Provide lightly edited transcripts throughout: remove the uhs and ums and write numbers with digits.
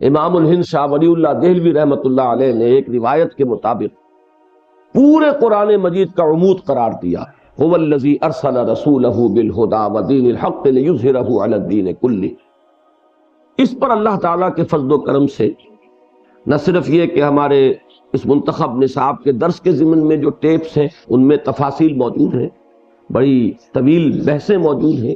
امام الہند شاہ ولی اللہ دہلوی رحمۃ اللہ علیہ نے ایک روایت کے مطابق پورے قرآن مجید کا عمود قرار دیا ہے، هو الذی ارسل رسولہ بالہدی ودین الحق لیظہرہ علی الدین کلہ۔ اس پر اللہ تعالیٰ کے فضل و کرم سے نہ صرف یہ کہ ہمارے اس منتخب نصاب کے درس کے ضمن میں جو ٹیپس ہیں ان میں تفاصیل موجود ہیں، بڑی طویل بحثیں موجود ہیں،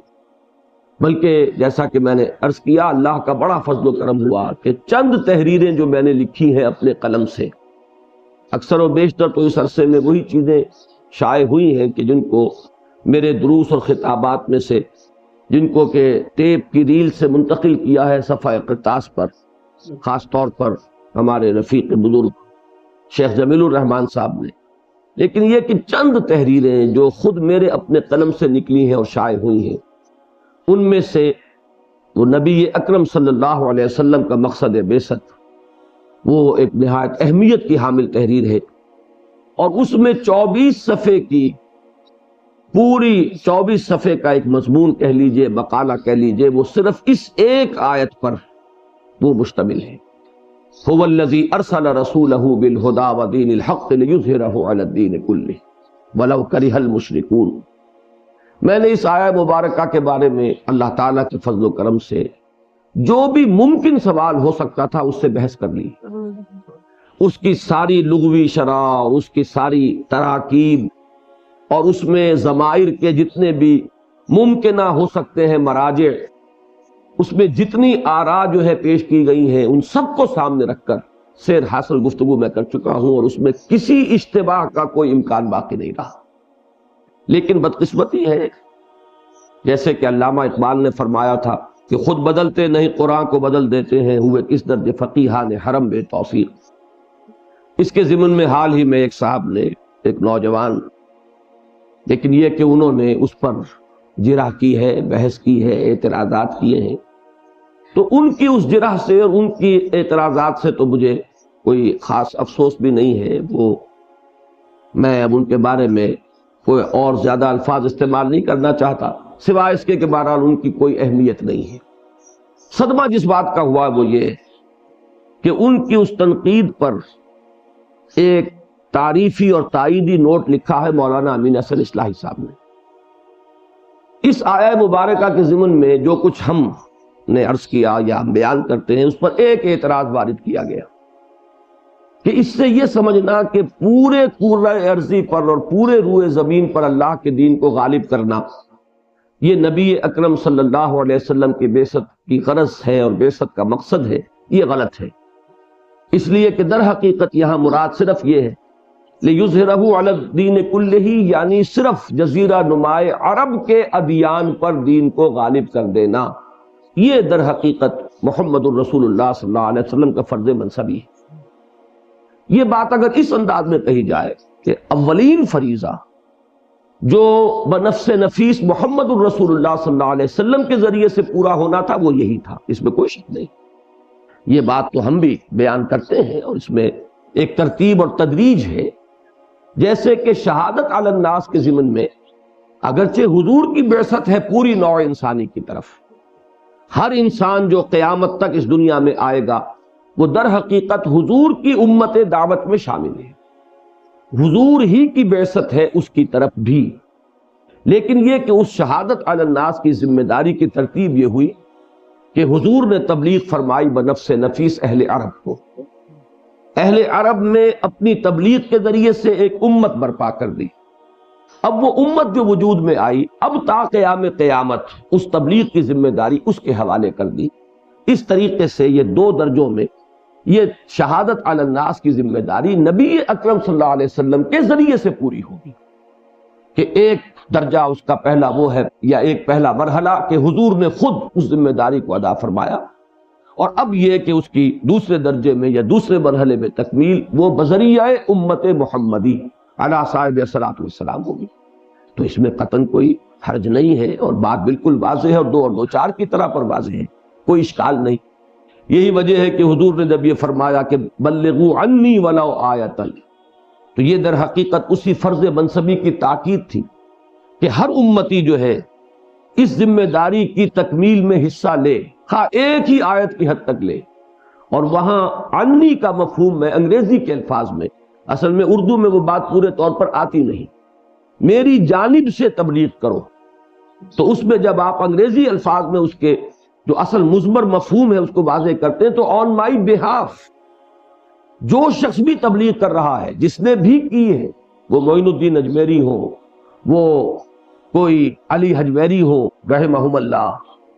بلکہ جیسا کہ میں نے عرض کیا اللہ کا بڑا فضل و کرم ہوا کہ چند تحریریں جو میں نے لکھی ہیں اپنے قلم سے، اکثر و بیشتر تو اس عرصے میں وہی چیزیں شائع ہوئی ہیں کہ جن کو میرے دروس اور خطابات میں سے، جن کو کہ ٹیپ کی ریل سے منتقل کیا ہے صفحہ قرطاس پر، خاص طور پر ہمارے رفیق بزرگ شیخ جمیل الرحمان صاحب نے، لیکن یہ کہ چند تحریریں جو خود میرے اپنے قلم سے نکلی ہیں اور شائع ہوئی ہیں، ان میں سے وہ نبی اکرم صلی اللہ علیہ وسلم کا مقصد بعثت، وہ ایک نہایت اہمیت کی حامل تحریر ہے، اور اس میں 24 صفحے کی پوری 24 صفحے کا ایک مضمون کہہ لیجئے، مقالہ کہہ لیجئے، وہ صرف اس ایک آیت پر وہ مشتمل ہے، هو الذی ارسل رسولہ بالہدی ودین الحق لیظہرہ علی الدین کلہ ولو کرہ المشرکون۔ میں نے اس آیہ مبارکہ کے بارے میں اللہ تعالیٰ کے فضل و کرم سے جو بھی ممکن سوال ہو سکتا تھا اس سے بحث کر لی، اس کی ساری لغوی شرح اور اس کی ساری تراکیب اور اس میں ضمائر کے جتنے بھی ممکنہ ہو سکتے ہیں مراجع، اس میں جتنی آراء جو ہے پیش کی گئی ہیں ان سب کو سامنے رکھ کر سیر حاصل گفتگو میں کر چکا ہوں، اور اس میں کسی اشتباہ کا کوئی امکان باقی نہیں رہا۔ لیکن بدقسمتی ہے، جیسے کہ علامہ اقبال نے فرمایا تھا کہ خود بدلتے نہیں قرآن کو بدل دیتے ہیں، ہوئے کس درج فقیہان حرم بے توفیق۔ اس کے ضمن میں حال ہی میں ایک صاحب نے، ایک نوجوان، لیکن یہ کہ انہوں نے اس پر جرح کی ہے، بحث کی ہے، اعتراضات کیے ہیں، تو ان کی اس جرح سے اور ان کی اعتراضات سے تو مجھے کوئی خاص افسوس بھی نہیں ہے، وہ میں اب ان کے بارے میں کوئی اور زیادہ الفاظ استعمال نہیں کرنا چاہتا، سوائے اس کے کہ بہرحال ان کی کوئی اہمیت نہیں ہے۔ صدمہ جس بات کا ہوا وہ یہ کہ ان کی اس تنقید پر ایک تعریفی اور تائیدی نوٹ لکھا ہے مولانا امین حسن اصلاحی صاحب نے۔ اس آیہ مبارکہ کے ضمن میں جو کچھ ہم نے عرض کیا یا ہم بیان کرتے ہیں اس پر ایک اعتراض وارد کیا گیا کہ اس سے یہ سمجھنا کہ پورے کرۂ ارضی پر اور پورے روئے زمین پر اللہ کے دین کو غالب کرنا یہ نبی اکرم صلی اللہ علیہ وسلم کی بعثت کی غرض ہے اور بعثت کا مقصد ہے، یہ غلط ہے، اس لیے کہ در حقیقت یہاں مراد صرف یہ ہے لیظہرہ علی الدین کلہ، یعنی صرف جزیرہ نمائے عرب کے ادیان پر دین کو غالب کر دینا، یہ در حقیقت محمد الرسول اللہ صلی اللہ علیہ وسلم کا فرض منصبی ہے۔ یہ بات اگر اس انداز میں کہی جائے کہ اولین فریضہ جو بنفس نفیس محمد الرسول اللہ صلی اللہ علیہ وسلم کے ذریعے سے پورا ہونا تھا وہ یہی تھا، اس میں کوئی شک نہیں، یہ بات تو ہم بھی بیان کرتے ہیں، اور اس میں ایک ترتیب اور تدریج ہے، جیسے کہ شہادت علی الناس کے ضمن میں اگرچہ حضور کی بعثت ہے پوری نوع انسانی کی طرف، ہر انسان جو قیامت تک اس دنیا میں آئے گا وہ در حقیقت حضور کی امت دعوت میں شامل ہے، حضور ہی کی بعثت ہے اس کی طرف بھی، لیکن یہ کہ اس شہادت علی الناس کی ذمہ داری کی ترتیب یہ ہوئی کہ حضور نے تبلیغ فرمائی بنفس نفیس اہل عرب کو، اہل عرب نے اپنی تبلیغ کے ذریعے سے ایک امت برپا کر دی، اب وہ امت جو وجود میں آئی اب تا قیام قیامت اس تبلیغ کی ذمہ داری اس کے حوالے کر دی۔ اس طریقے سے یہ دو درجوں میں یہ شہادت علی الناس کی ذمہ داری نبی اکرم صلی اللہ علیہ وسلم کے ذریعے سے پوری ہوگی، کہ ایک درجہ اس کا پہلا وہ ہے یا ایک پہلا مرحلہ کہ حضور نے خود اس ذمہ داری کو ادا فرمایا، اور اب یہ کہ اس کی دوسرے درجے میں یا دوسرے مرحلے میں تکمیل وہ بذریعہ امت محمدی علی صاحب الصلاۃ والسلام ہوگی۔ تو اس میں قطعاً کوئی حرج نہیں ہے، اور بات بالکل واضح ہے اور دو چار کی طرح پر واضح ہے، کوئی اشکال نہیں۔ یہی وجہ ہے کہ حضور نے جب یہ فرمایا کہ بلغوا عنی ولو آیۃ، تو یہ در حقیقت اسی فرض منصبی کی تاکید تھی کہ ہر امتی جو ہے اس ذمہ داری کی تکمیل میں حصہ لے، خواہ ایک ہی آیت کی حد تک لے، اور وہاں عنی کا مفہوم میں انگریزی کے الفاظ میں، اصل میں اردو میں وہ بات پورے طور پر آتی نہیں، میری جانب سے تبلیغ کرو، تو اس میں جب آپ انگریزی الفاظ میں اس کے جو اصل مضمر مفہوم ہے اس کو واضح کرتے ہیں تو آن مائی بہاف، جو شخص بھی تبلیغ کر رہا ہے، جس نے بھی کی ہے، وہ معین الدین اجمیری ہو، وہ کوئی علی حجویری ہو رحمہم اللہ،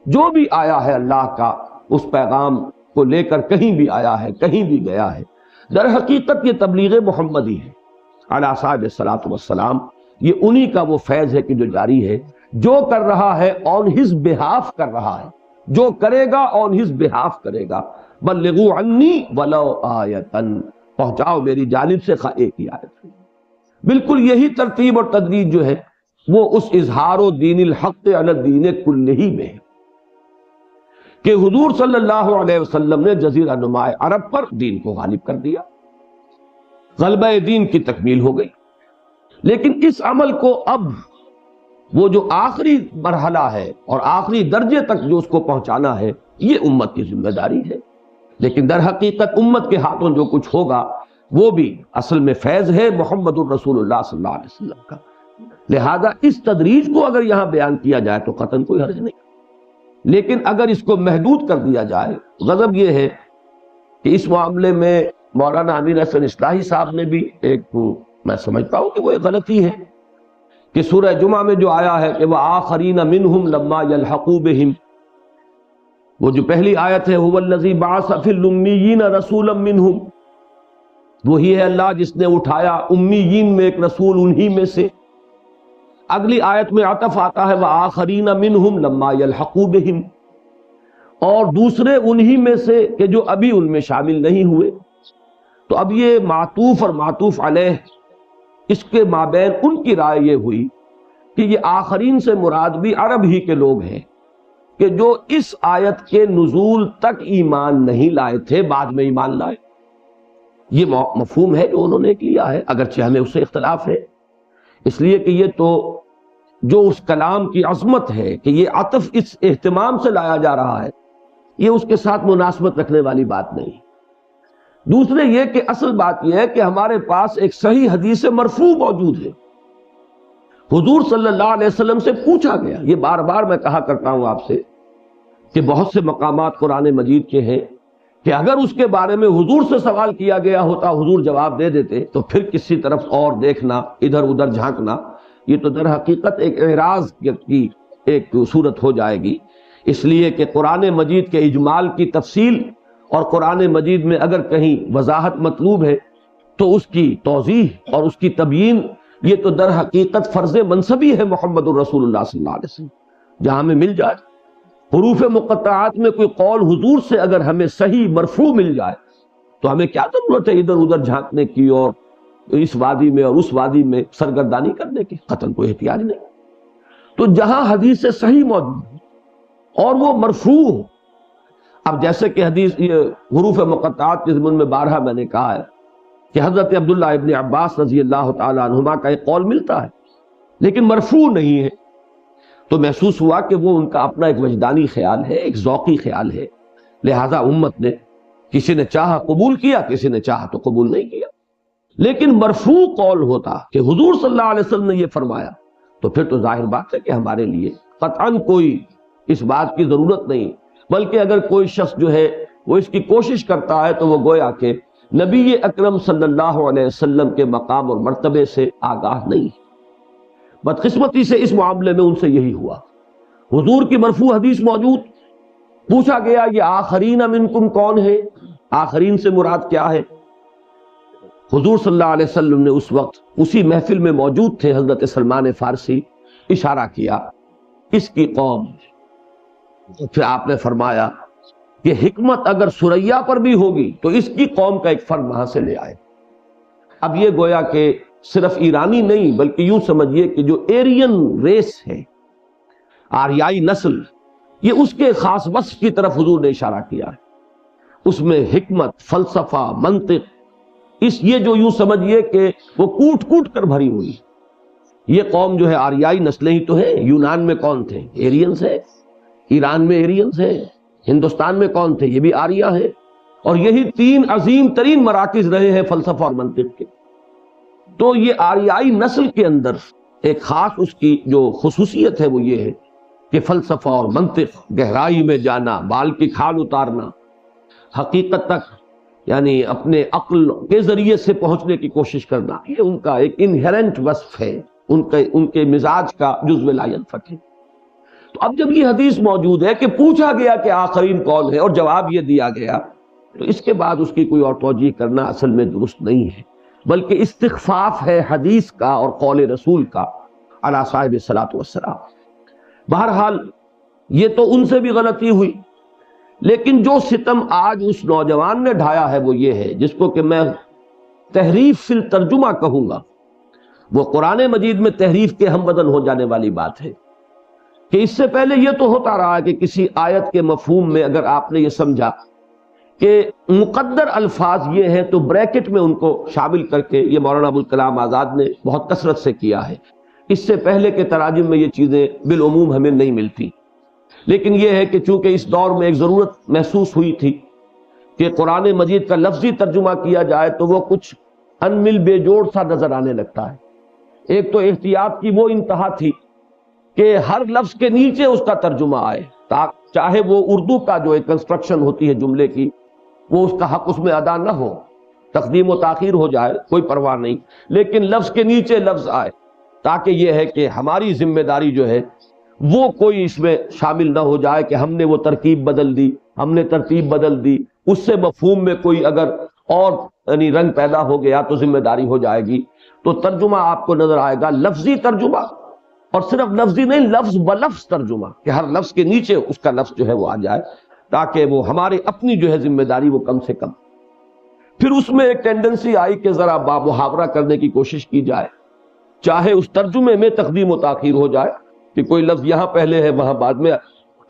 جو بھی آیا ہے اللہ کا اس پیغام کو لے کر کہیں بھی آیا ہے، کہیں بھی گیا ہے، در حقیقت یہ تبلیغ محمدی ہے علیہ صاحب الصلاۃ والسلام، یہ انہی کا وہ فیض ہے کہ جو جاری ہے، جو کر رہا ہے آن ہز بہاف کر رہا ہے، جو کرے گا آن ہز بہاف کرے گا، بلغوا عنی ولو آیتن، پہنچاؤ میری جانب سے خواہ ایک ہی آیت۔ بالکل یہی ترتیب اور تدریج جو ہے وہ اس اظہار و دین الحق علی الدین کلہ میں ہے کہ حضور صلی اللہ علیہ وسلم نے جزیرہ نما عرب پر دین کو غالب کر دیا، غلبہ دین کی تکمیل ہو گئی، لیکن اس عمل کو اب وہ جو آخری مرحلہ ہے اور آخری درجے تک جو اس کو پہنچانا ہے یہ امت کی ذمہ داری ہے، لیکن در حقیقت امت کے ہاتھوں جو کچھ ہوگا وہ بھی اصل میں فیض ہے محمد الرسول اللہ صلی اللہ علیہ وسلم کا، لہذا اس تدریج کو اگر یہاں بیان کیا جائے تو قطعاً کوئی حرج نہیں، لیکن اگر اس کو محدود کر دیا جائے، غضب یہ ہے کہ اس معاملے میں مولانا امیر حسن اصلاحی صاحب نے بھی ایک، میں سمجھتا ہوں کہ وہ ایک غلطی ہے کہ سورہ جمعہ میں جو آیا ہے کہ وَآخَرِينَ مِنْهُمْ لَمَّا يَلْحَقُوا بِهِمْ، وہ جو پہلی آیت ہے هُوَ الَّذِي بَعَثَ فِي الْأُمِّيِّينَ رَسُولًا مِّنْهُمْ، وہی ہے اللہ جس نے اٹھایا امیین میں ایک رسول انہی میں سے۔ اگلی آیت میں عطف آتا ہے وَآخَرِينَ مِنْهُمْ لَمَّا يَلْحَقُوا بِهِمْ، اور دوسرے انہی میں سے کہ جو ابھی ان میں شامل نہیں ہوئے، تو اب یہ معطوف اور معطوف علیہ، اس کے مابین ان کی رائے یہ ہوئی کہ یہ آخرین سے مراد بھی عرب ہی کے لوگ ہیں کہ جو اس آیت کے نزول تک ایمان نہیں لائے تھے، بعد میں ایمان لائے، یہ مفہوم ہے جو انہوں نے لیا ہے، اگرچہ ہمیں اس سے اختلاف ہے، اس لیے کہ یہ تو جو اس کلام کی عظمت ہے کہ یہ عطف اس اہتمام سے لایا جا رہا ہے، یہ اس کے ساتھ مناسبت رکھنے والی بات نہیں۔ دوسرے یہ کہ اصل بات یہ ہے کہ ہمارے پاس ایک صحیح حدیث مرفوع موجود ہے، حضور صلی اللہ علیہ وسلم سے پوچھا گیا، یہ بار بار میں کہا کرتا ہوں آپ سے کہ بہت سے مقامات قرآن مجید کے ہیں کہ اگر اس کے بارے میں حضور سے سوال کیا گیا ہوتا، حضور جواب دے دیتے، تو پھر کسی طرف اور دیکھنا، ادھر ادھر جھانکنا، یہ تو در حقیقت ایک اعراض کی ایک صورت ہو جائے گی، اس لیے کہ قرآن مجید کے اجمال کی تفصیل اور قرآن مجید میں اگر کہیں وضاحت مطلوب ہے تو اس کی توضیح اور اس کی تبیین، یہ تو در حقیقت فرض منصبی ہے محمد الرسول اللہ صلی اللہ علیہ وسلم، جہاں ہمیں مل جائے حروف مقطعات میں کوئی قول حضور سے اگر ہمیں صحیح مرفوع مل جائے تو ہمیں کیا ضرورت ہے ادھر ادھر جھانکنے کی اور اس وادی میں اور اس وادی میں سرگردانی کرنے کی، قطعاً کوئی احتیاج نہیں۔ تو جہاں حدیث صحیح موجود ہے اور وہ مرفوع ہو، اب جیسے کہ حدیث یہ حروف مقطعات کے ضمن میں بارہا میں نے کہا ہے کہ حضرت عبداللہ ابن عباس رضی اللہ تعالی عنہما کا ایک قول ملتا ہے لیکن مرفوع نہیں ہے، تو محسوس ہوا کہ وہ ان کا اپنا ایک وجدانی خیال ہے، ایک ذوقی خیال ہے، لہذا امت نے کسی نے چاہا قبول کیا، کسی نے چاہا تو قبول نہیں کیا، لیکن مرفوع قول ہوتا کہ حضور صلی اللہ علیہ وسلم نے یہ فرمایا تو پھر تو ظاہر بات ہے کہ ہمارے لیے قطعاً کوئی اس بات کی ضرورت نہیں، بلکہ اگر کوئی شخص جو ہے وہ اس کی کوشش کرتا ہے تو وہ گویا کہ نبی اکرم صلی اللہ علیہ وسلم کے مقام اور مرتبے سے آگاہ نہیں۔ بدقسمتی سے اس معاملے میں ان سے یہی ہوا، حضور کی مرفوع حدیث موجود، پوچھا گیا یہ آخرین منکم کون ہے، آخرین سے مراد کیا ہے؟ حضور صلی اللہ علیہ وسلم نے اس وقت اسی محفل میں موجود تھے حضرت سلمان فارسی، اشارہ کیا اس کی قوم، پھر آپ نے فرمایا کہ حکمت اگر سریا پر بھی ہوگی تو اس کی قوم کا ایک فرد وہاں سے لے آئے۔ اب یہ گویا کہ صرف ایرانی نہیں بلکہ یوں سمجھیے کہ جو ایرین ریس ہے، آریائی نسل، یہ اس کے خاص وصف کی طرف حضور نے اشارہ کیا ہے، اس میں حکمت، فلسفہ، منطق، یہ جو یوں سمجھیے کہ وہ کوٹ کوٹ کر بھری ہوئی، یہ قوم جو ہے آریائی نسلیں ہی تو ہے۔ یونان میں کون تھے؟ ایرینز ہے، ایران میں ایرینز ہیں، ہندوستان میں کون تھے؟ یہ بھی آریہ ہیں، اور یہی تین عظیم ترین مراکز رہے ہیں فلسفہ اور منطق کے۔ تو یہ آریائی نسل کے اندر ایک خاص اس کی جو خصوصیت ہے وہ یہ ہے کہ فلسفہ اور منطق، گہرائی میں جانا، بال کی کھال اتارنا، حقیقت تک یعنی اپنے عقل کے ذریعے سے پہنچنے کی کوشش کرنا، یہ ان کا ایک انہیرنٹ وصف ہے، ان کے مزاج کا جزو لا ینفک ہے۔ تو اب جب یہ حدیث موجود ہے کہ پوچھا گیا کہ آخرین کون ہے اور جواب یہ دیا گیا، تو اس کے بعد اس کی کوئی اور توجیہ کرنا اصل میں درست نہیں ہے، بلکہ استخفاف ہے حدیث کا اور قول رسول کا علی صاحب الصلاۃ والسلام۔ بہرحال یہ تو ان سے بھی غلطی ہوئی، لیکن جو ستم آج اس نوجوان نے ڈھایا ہے وہ یہ ہے، جس کو کہ میں تحریف فی الترجمہ کہوں گا، وہ قرآن مجید میں تحریف کے ہم بدل ہو جانے والی بات ہے کہ اس سے پہلے یہ تو ہوتا رہا کہ کسی آیت کے مفہوم میں اگر آپ نے یہ سمجھا کہ مقدر الفاظ یہ ہیں تو بریکٹ میں ان کو شامل کر کے، یہ مولانا ابوالکلام آزاد نے بہت کثرت سے کیا ہے، اس سے پہلے کے تراجم میں یہ چیزیں بالعموم ہمیں نہیں ملتی، لیکن یہ ہے کہ چونکہ اس دور میں ایک ضرورت محسوس ہوئی تھی کہ قرآن مجید کا لفظی ترجمہ کیا جائے تو وہ کچھ ان مل بے جوڑ سا نظر آنے لگتا ہے۔ ایک تو احتیاط کی وہ انتہا تھی کہ ہر لفظ کے نیچے اس کا ترجمہ آئے، چاہے وہ اردو کا جو ایک کنسٹرکشن ہوتی ہے جملے کی، وہ اس کا حق اس میں ادا نہ ہو، تقدیم و تاخیر ہو جائے، کوئی پرواہ نہیں، لیکن لفظ کے نیچے لفظ آئے، تاکہ یہ ہے کہ ہماری ذمہ داری جو ہے وہ کوئی اس میں شامل نہ ہو جائے کہ ہم نے وہ ترکیب بدل دی، ہم نے ترتیب بدل دی، اس سے مفہوم میں کوئی اگر اور یعنی رنگ پیدا ہو گیا تو ذمہ داری ہو جائے گی۔ تو ترجمہ آپ کو نظر آئے گا لفظی ترجمہ، اور صرف لفظی نہیں، لفظ بلفظ ترجمہ، کہ ہر لفظ کے نیچے اس کا لفظ جو ہے وہ آ جائے، تاکہ وہ ہمارے اپنی جو ہے ذمہ داری وہ کم سے کم۔ پھر اس میں ایک ٹینڈنسی آئی کہ ذرا محاورہ کرنے کی کوشش کی جائے، چاہے اس ترجمے میں تقدیم و تاخیر ہو جائے کہ کوئی لفظ یہاں پہلے ہے وہاں بعد میں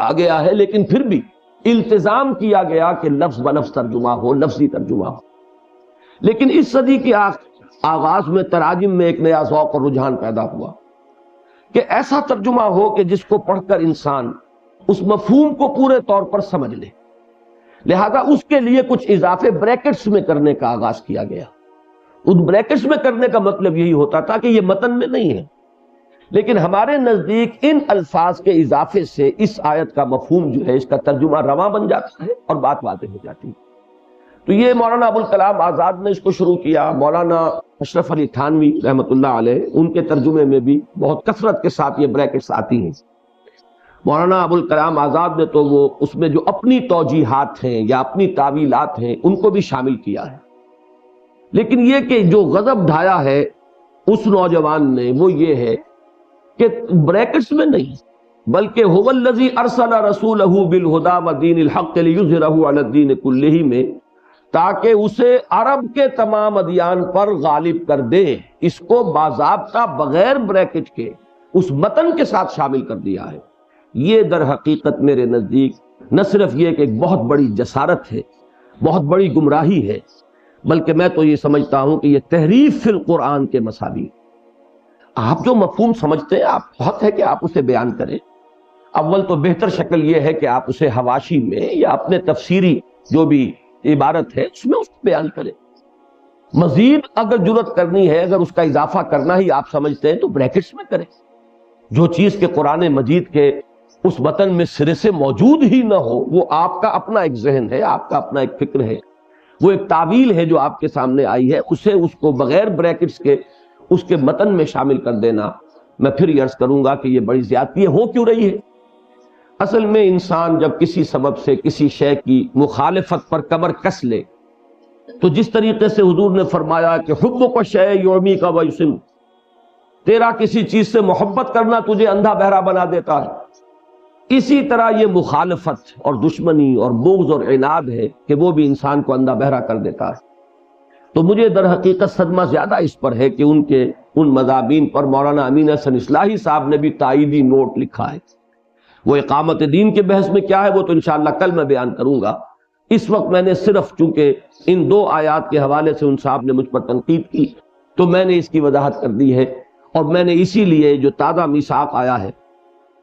آ گیا ہے، لیکن پھر بھی التزام کیا گیا کہ لفظ بلفظ ترجمہ ہو، لفظی ترجمہ ہو۔ لیکن اس صدی کے آغاز میں تراجم میں ایک نیا ذوق اور رجحان پیدا ہوا کہ ایسا ترجمہ ہو کہ جس کو پڑھ کر انسان اس مفہوم کو پورے طور پر سمجھ لے، لہذا اس کے لیے کچھ اضافے بریکٹس میں کرنے کا آغاز کیا گیا۔ ان بریکٹس میں کرنے کا مطلب یہی ہوتا تھا کہ یہ متن میں نہیں ہے، لیکن ہمارے نزدیک ان الفاظ کے اضافے سے اس آیت کا مفہوم جو ہے، اس کا ترجمہ رواں بن جاتا ہے اور بات واضح ہو جاتی ہے۔ تو یہ مولانا ابوالکلام آزاد نے اس کو شروع کیا، مولانا اشرف علی تھانوی رحمۃ اللہ علیہ، ان کے ترجمے میں بھی بہت کثرت کے ساتھ یہ بریکٹس آتی ہیں۔ مولانا ابوالکلام آزاد نے تو وہ اس میں جو اپنی توجیحات ہیں یا اپنی تعویلات ہیں ان کو بھی شامل کیا ہے، لیکن یہ کہ جو غضب ڈھایا ہے اس نوجوان نے وہ یہ ہے کہ بریکٹس میں نہیں، بلکہ هو الذی ارسل رسولہ بالہدی ودین الحق لیظہرہ علی الدین کلہ میں، تاکہ اسے عرب کے تمام ادیان پر غالب کر دے، اس کو باضابطہ بغیر بریکٹ کے اس متن کے ساتھ شامل کر دیا ہے۔ یہ در حقیقت میرے نزدیک نہ صرف یہ کہ ایک بہت بڑی جسارت ہے، بہت بڑی گمراہی ہے، بلکہ میں تو یہ سمجھتا ہوں کہ یہ تحریف فی القرآن کے مساوی۔ آپ جو مفہوم سمجھتے ہیں، آپ حق ہے کہ آپ اسے بیان کریں۔ اول تو بہتر شکل یہ ہے کہ آپ اسے حواشی میں یا اپنے تفسیری جو بھی عبارت ہے اس میں اس کو بیان کریں۔ مزید اگر جرت کرنی ہے، اگر اس کا اضافہ کرنا ہی آپ سمجھتے ہیں تو بریکٹس میں کریں۔ جو چیز کے قرآن مجید کے اس متن میں سرے سے موجود ہی نہ ہو، وہ آپ کا اپنا ایک ذہن ہے، آپ کا اپنا ایک فکر ہے، وہ ایک تعویل ہے جو آپ کے سامنے آئی ہے، اس کو بغیر بریکٹس کے اس کے متن میں شامل کر دینا، میں پھر یہ عرض کروں گا کہ یہ بڑی زیادتی ہو کیوں رہی ہے۔ اصل میں انسان جب کسی سبب سے کسی شے کی مخالفت پر کمر کس لے، تو جس طریقے سے حضور نے فرمایا کہ حب کو شے یومی کا ویسم، تیرا کسی چیز سے محبت کرنا تجھے اندھا بہرا بنا دیتا ہے، اسی طرح یہ مخالفت اور دشمنی اور بغض اور عناد ہے کہ وہ بھی انسان کو اندھا بہرا کر دیتا ہے۔ تو مجھے در حقیقت صدمہ زیادہ اس پر ہے کہ ان مضامین پر مولانا امین حسن اصلاحی صاحب نے بھی تائیدی نوٹ لکھا ہے۔ وہ اقامت دین کے بحث میں کیا ہے وہ تو انشاءاللہ کل میں بیان کروں گا۔ اس وقت میں نے صرف چونکہ ان دو آیات کے حوالے سے ان صاحب نے مجھ پر تنقید کی تو میں نے اس کی وضاحت کر دی ہے، اور میں نے اسی لیے جو تازہ میثاق آیا ہے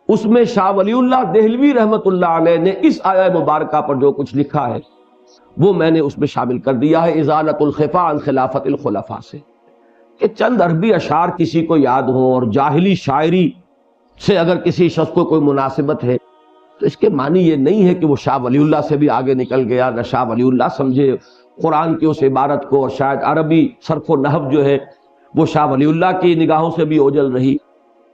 اس میں شاہ ولی اللہ دہلوی رحمۃ اللہ علیہ نے اس آیہ مبارکہ پر جو کچھ لکھا ہے وہ میں نے اس میں شامل کر دیا ہے ازالۃ الخفا عن خلافت الخلفاء سے، کہ چند عربی اشعار کسی کو یاد ہوں اور جاہلی شاعری سے اگر کسی شخص کو کوئی مناسبت ہے تو اس کے معنی یہ نہیں ہے کہ وہ شاہ ولی اللہ سے بھی آگے نکل گیا، نہ شاہ ولی اللہ سمجھے قرآن کی اس عبارت کو، اور شاید عربی صرف و نحو جو ہے وہ شاہ ولی اللہ کی نگاہوں سے بھی اوجل رہی۔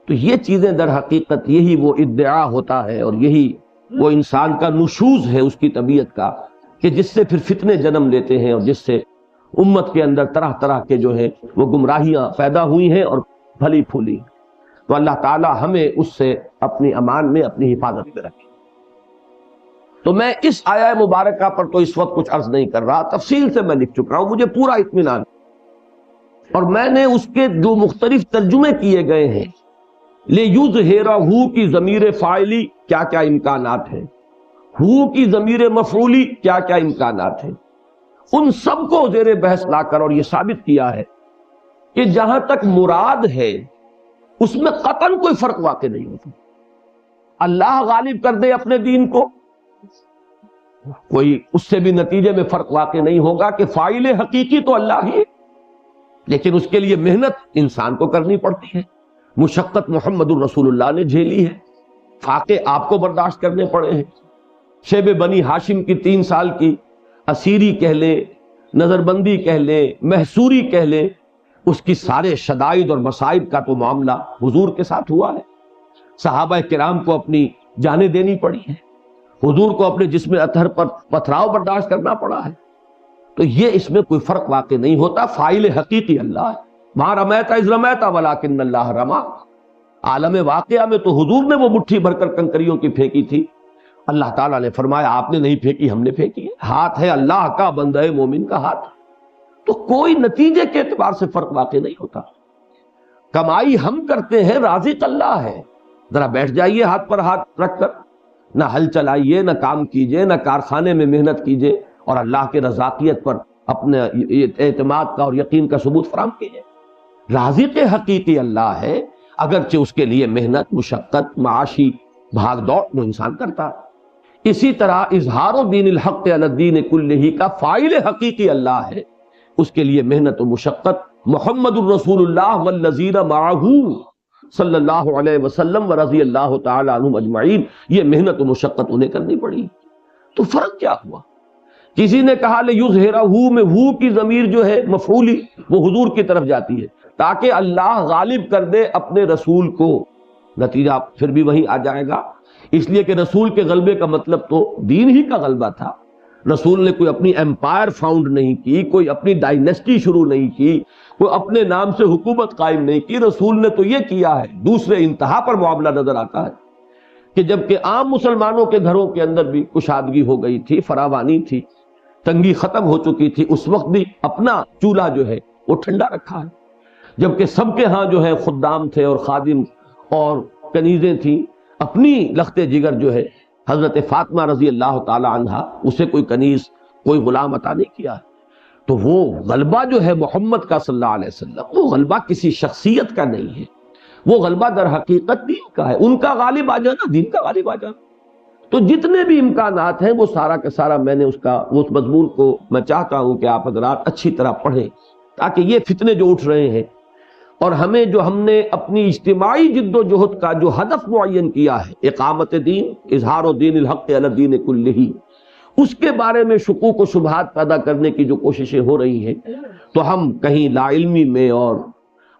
تو یہ چیزیں در حقیقت یہی وہ ادعا ہوتا ہے اور یہی وہ انسان کا نشوز ہے اس کی طبیعت کا، کہ جس سے پھر فتنے جنم لیتے ہیں اور جس سے امت کے اندر طرح طرح کے جو ہے وہ گمراہیاں پیدا ہوئی ہیں اور پھلی پھولی۔ تو اللہ تعالی ہمیں اس سے اپنی امان میں، اپنی حفاظت میں رکھے۔ تو میں اس آیہ مبارکہ پر تو اس وقت کچھ عرض نہیں کر رہا، تفصیل سے میں لکھ چکا ہوں، مجھے پورا اطمینان، اور میں نے اس کے جو مختلف ترجمے کیے گئے ہیں، لِيُظْهِرَهُ کی ضمیر فاعلی کیا کیا امکانات ہیں، ہو کی ضمیر مفعولی کیا کیا امکانات ہیں، ان سب کو زیر بحث لا کر اور یہ ثابت کیا ہے کہ جہاں تک مراد ہے اس میں قطعاً کوئی فرق واقع نہیں ہوتا۔ اللہ غالب کر دے اپنے دین کو، کوئی اس سے بھی نتیجے میں فرق واقع نہیں ہوگا کہ فاعل حقیقی تو اللہ ہی ہے، لیکن اس کے لیے محنت انسان کو کرنی پڑتی ہے، مشقت محمد الرسول اللہ نے جھیلی ہے، فاقے آپ کو برداشت کرنے پڑے ہیں، شیب بنی ہاشم کی 3 سال کی اسیری کہہ لیں، نظر بندی کہہ لیں، محصوری کہہ لیں، اس کی سارے شدائد اور مصائب کا تو معاملہ حضور کے ساتھ ہوا ہے۔ صحابہ کرام کو اپنی جانیں دینی پڑی ہیں، حضور کو اپنے جسم اطہر پر پتھراؤ برداشت کرنا پڑا ہے۔ تو یہ اس میں کوئی فرق واقع نہیں ہوتا، فاعل حقیقی اللہ ہے۔ وہاں رمیت اذ رمیت ولکن اللہ رما، عالم واقعہ میں تو حضور نے وہ مٹھی بھر کر کنکریوں کی پھینکی تھی، اللہ تعالیٰ نے فرمایا آپ نے نہیں پھینکی، ہم نے پھینکی ہے۔ ہاتھ ہے اللہ کا، بندہ مومن کا ہاتھ، تو کوئی نتیجے کے اعتبار سے فرق واقع نہیں ہوتا۔ کمائی ہم کرتے ہیں، رازق اللہ ہے۔ ذرا بیٹھ جائیے ہاتھ پر ہاتھ رکھ کر، نہ ہل چلائیے، نہ کام کیجیے، نہ کارخانے میں محنت کیجیے، اور اللہ کے رزاقیت پر اپنے اعتماد کا اور یقین کا ثبوت فراہم کیجیے۔ رازق حقیقی اللہ ہے، اگرچہ اس کے لیے محنت، مشقت، معاشی بھاگ دوڑ وہ انسان کرتا ہے۔ اسی طرح اظہار دین الحق علی الدین کلہ کا فاعل حقیقی اللہ ہے، اس کے لیے محنت و مشقت محمد الرسول اللہ والذین معہ صلی اللہ علیہ وسلم ورضی اللہ تعالی عنہم اجمعین، یہ محنت و مشقت انہیں کرنی پڑی۔ تو فرق کیا ہوا؟ کسی نے کہا لِیُظْهِرَهُ میں ہو کی ضمیر جو ہے مفعولی وہ حضور کی طرف جاتی ہے تاکہ اللہ غالب کر دے اپنے رسول کو، نتیجہ پھر بھی وہی آ جائے گا، اس لیے کہ رسول کے غلبے کا مطلب تو دین ہی کا غلبہ تھا۔ رسول نے کوئی اپنی ایمپائر فاؤنڈ نہیں کی، کوئی اپنی ڈائنیسٹی شروع نہیں کی، کوئی اپنے نام سے حکومت قائم نہیں کی، رسول نے تو یہ کیا ہے۔ دوسرے انتہا پر معاملہ نظر آتا ہے کہ جبکہ عام مسلمانوں کے گھروں کے اندر بھی کشادگی ہو گئی تھی، فراوانی تھی، تنگی ختم ہو چکی تھی، اس وقت بھی اپنا چولہا جو ہے وہ ٹھنڈا رکھا ہے، جبکہ سب کے ہاں جو ہے خدام تھے اور خادم اور کنیزیں تھیں، اپنی لخت جگر جو ہے حضرت فاطمہ رضی اللہ تعالی عنہا، اسے کوئی کنیز، کوئی غلام عطا نہیں کیا ہے۔ تو وہ غلبہ جو ہے محمد کا صلی اللہ علیہ وسلم، وہ غلبہ کسی شخصیت کا نہیں ہے، وہ غلبہ در حقیقت دین کا ہے، ان کا غالب آ جانا، دین کا غالب آ جانا۔ تو جتنے بھی امکانات ہیں وہ سارا کا سارا میں نے اس مضمون کو میں چاہتا ہوں کہ آپ حضرات اچھی طرح پڑھیں، تاکہ یہ فتنے جو اٹھ رہے ہیں اور ہم نے اپنی اجتماعی جد و جہد کا جو ہدف معین کیا ہے، اقامت دین، اظہار دین الحق علی الدین کلہ، اس کے بارے میں شکوک و شبہات پیدا کرنے کی جو کوششیں ہو رہی ہیں، تو ہم کہیں لا علمی میں اور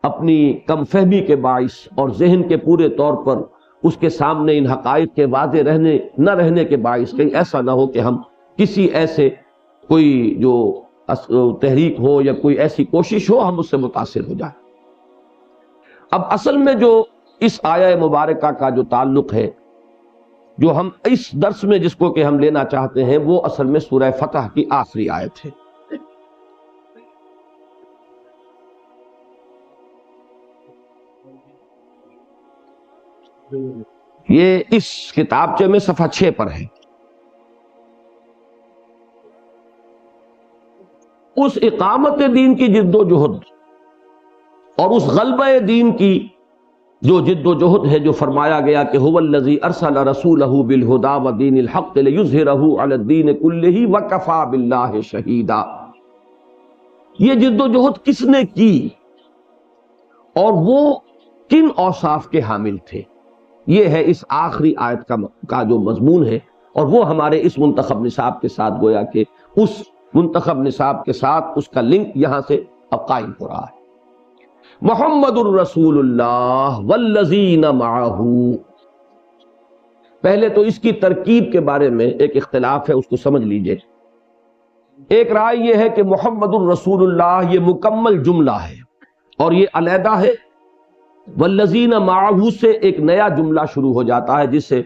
اپنی کم فہمی کے باعث اور ذہن کے پورے طور پر اس کے سامنے ان حقائق کے واضح نہ رہنے کے باعث کہیں ایسا نہ ہو کہ ہم کسی ایسے کوئی جو تحریک ہو یا کوئی ایسی کوشش ہو ہم اس سے متاثر ہو جائیں۔ اب اصل میں جو اس آیہ مبارکہ کا جو تعلق ہے، جو ہم اس درس میں جس کو کہ ہم لینا چاہتے ہیں، وہ اصل میں سورہ فتح کی آخری آیت ہے۔ یہ اس کتابچے میں صفحہ 6 پر ہے۔ اس اقامت دین کی جد و جہد اور اس غلبہ دین کی جو جد و جہد ہے، جو فرمایا گیا کہ هو الذی ارسل رسولہ بالہدی ودین الحق لیظہرہ علی الدین کلہ وکفی باللہ شہیدا، یہ جد و جہد کس نے کی اور وہ کن اوصاف کے حامل تھے، یہ ہے اس آخری آیت کا جو مضمون ہے، اور وہ ہمارے اس منتخب نصاب کے ساتھ گویا کہ اس منتخب نصاب کے ساتھ اس کا لنک یہاں سے اب قائم ہو رہا ہے۔ محمد الرسول اللہ والذین معہ، پہلے تو اس کی ترکیب کے بارے میں ایک اختلاف ہے، اس کو سمجھ لیجئے۔ ایک رائے یہ ہے کہ محمد الرسول اللہ یہ مکمل جملہ ہے اور یہ علیحدہ ہے، والذین معہ سے ایک نیا جملہ شروع ہو جاتا ہے جسے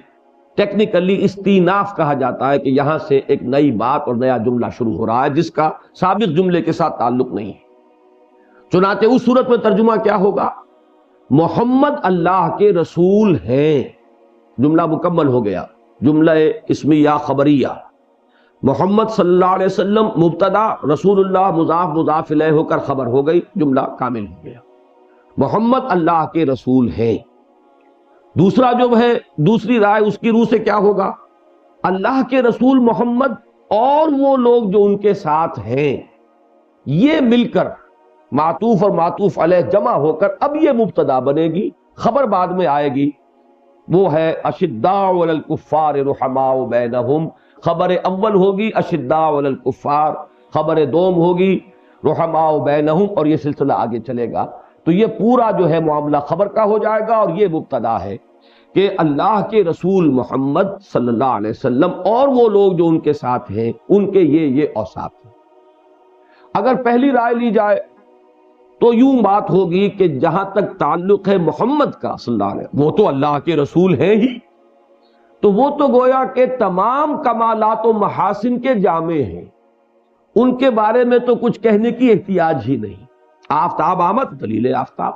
ٹیکنیکلی استیناف کہا جاتا ہے کہ یہاں سے ایک نئی بات اور نیا جملہ شروع ہو رہا ہے جس کا سابق جملے کے ساتھ تعلق نہیں ہے۔ چنانچہ اس صورت میں ترجمہ کیا ہوگا؟ محمد اللہ کے رسول ہیں، جملہ مکمل ہو گیا، جملہ اسمیہ خبریہ، محمد صلی اللہ علیہ وسلم مبتدا، رسول اللہ مضاف مضاف الیہ ہو کر خبر ہو گئی، جملہ کامل ہو گیا۔ محمد اللہ کے رسول ہیں۔ دوسرا جو ہے، دوسری رائے اس کی روح سے کیا ہوگا؟ اللہ کے رسول محمد اور وہ لوگ جو ان کے ساتھ ہیں، یہ مل کر معطوف اور معطوف علیہ جمع ہو کر اب یہ مبتدا بنے گی، خبر بعد میں آئے گی، وہ ہے اشداء علی الکفار رحماء بینہم، خبر اول ہوگی اشداء علی الکفار، خبر دوم ہوگی رحماء بینہم، اور یہ سلسلہ آگے چلے گا۔ تو یہ پورا جو ہے معاملہ خبر کا ہو جائے گا، اور یہ مبتدا ہے کہ اللہ کے رسول محمد صلی اللہ علیہ وسلم اور وہ لوگ جو ان کے ساتھ ہیں، ان کے یہ اوصاف ہیں۔ اگر پہلی رائے لی جائے تو یوں بات ہوگی کہ جہاں تک تعلق ہے محمد کا صلی اللہ علیہ وسلم، وہ تو اللہ کے رسول ہیں ہی، تو وہ تو گویا کہ تمام کمالات و محاسن کے جامع ہیں، ان کے بارے میں تو کچھ کہنے کی احتیاج ہی نہیں۔ آفتاب آمد، دلیل آفتاب،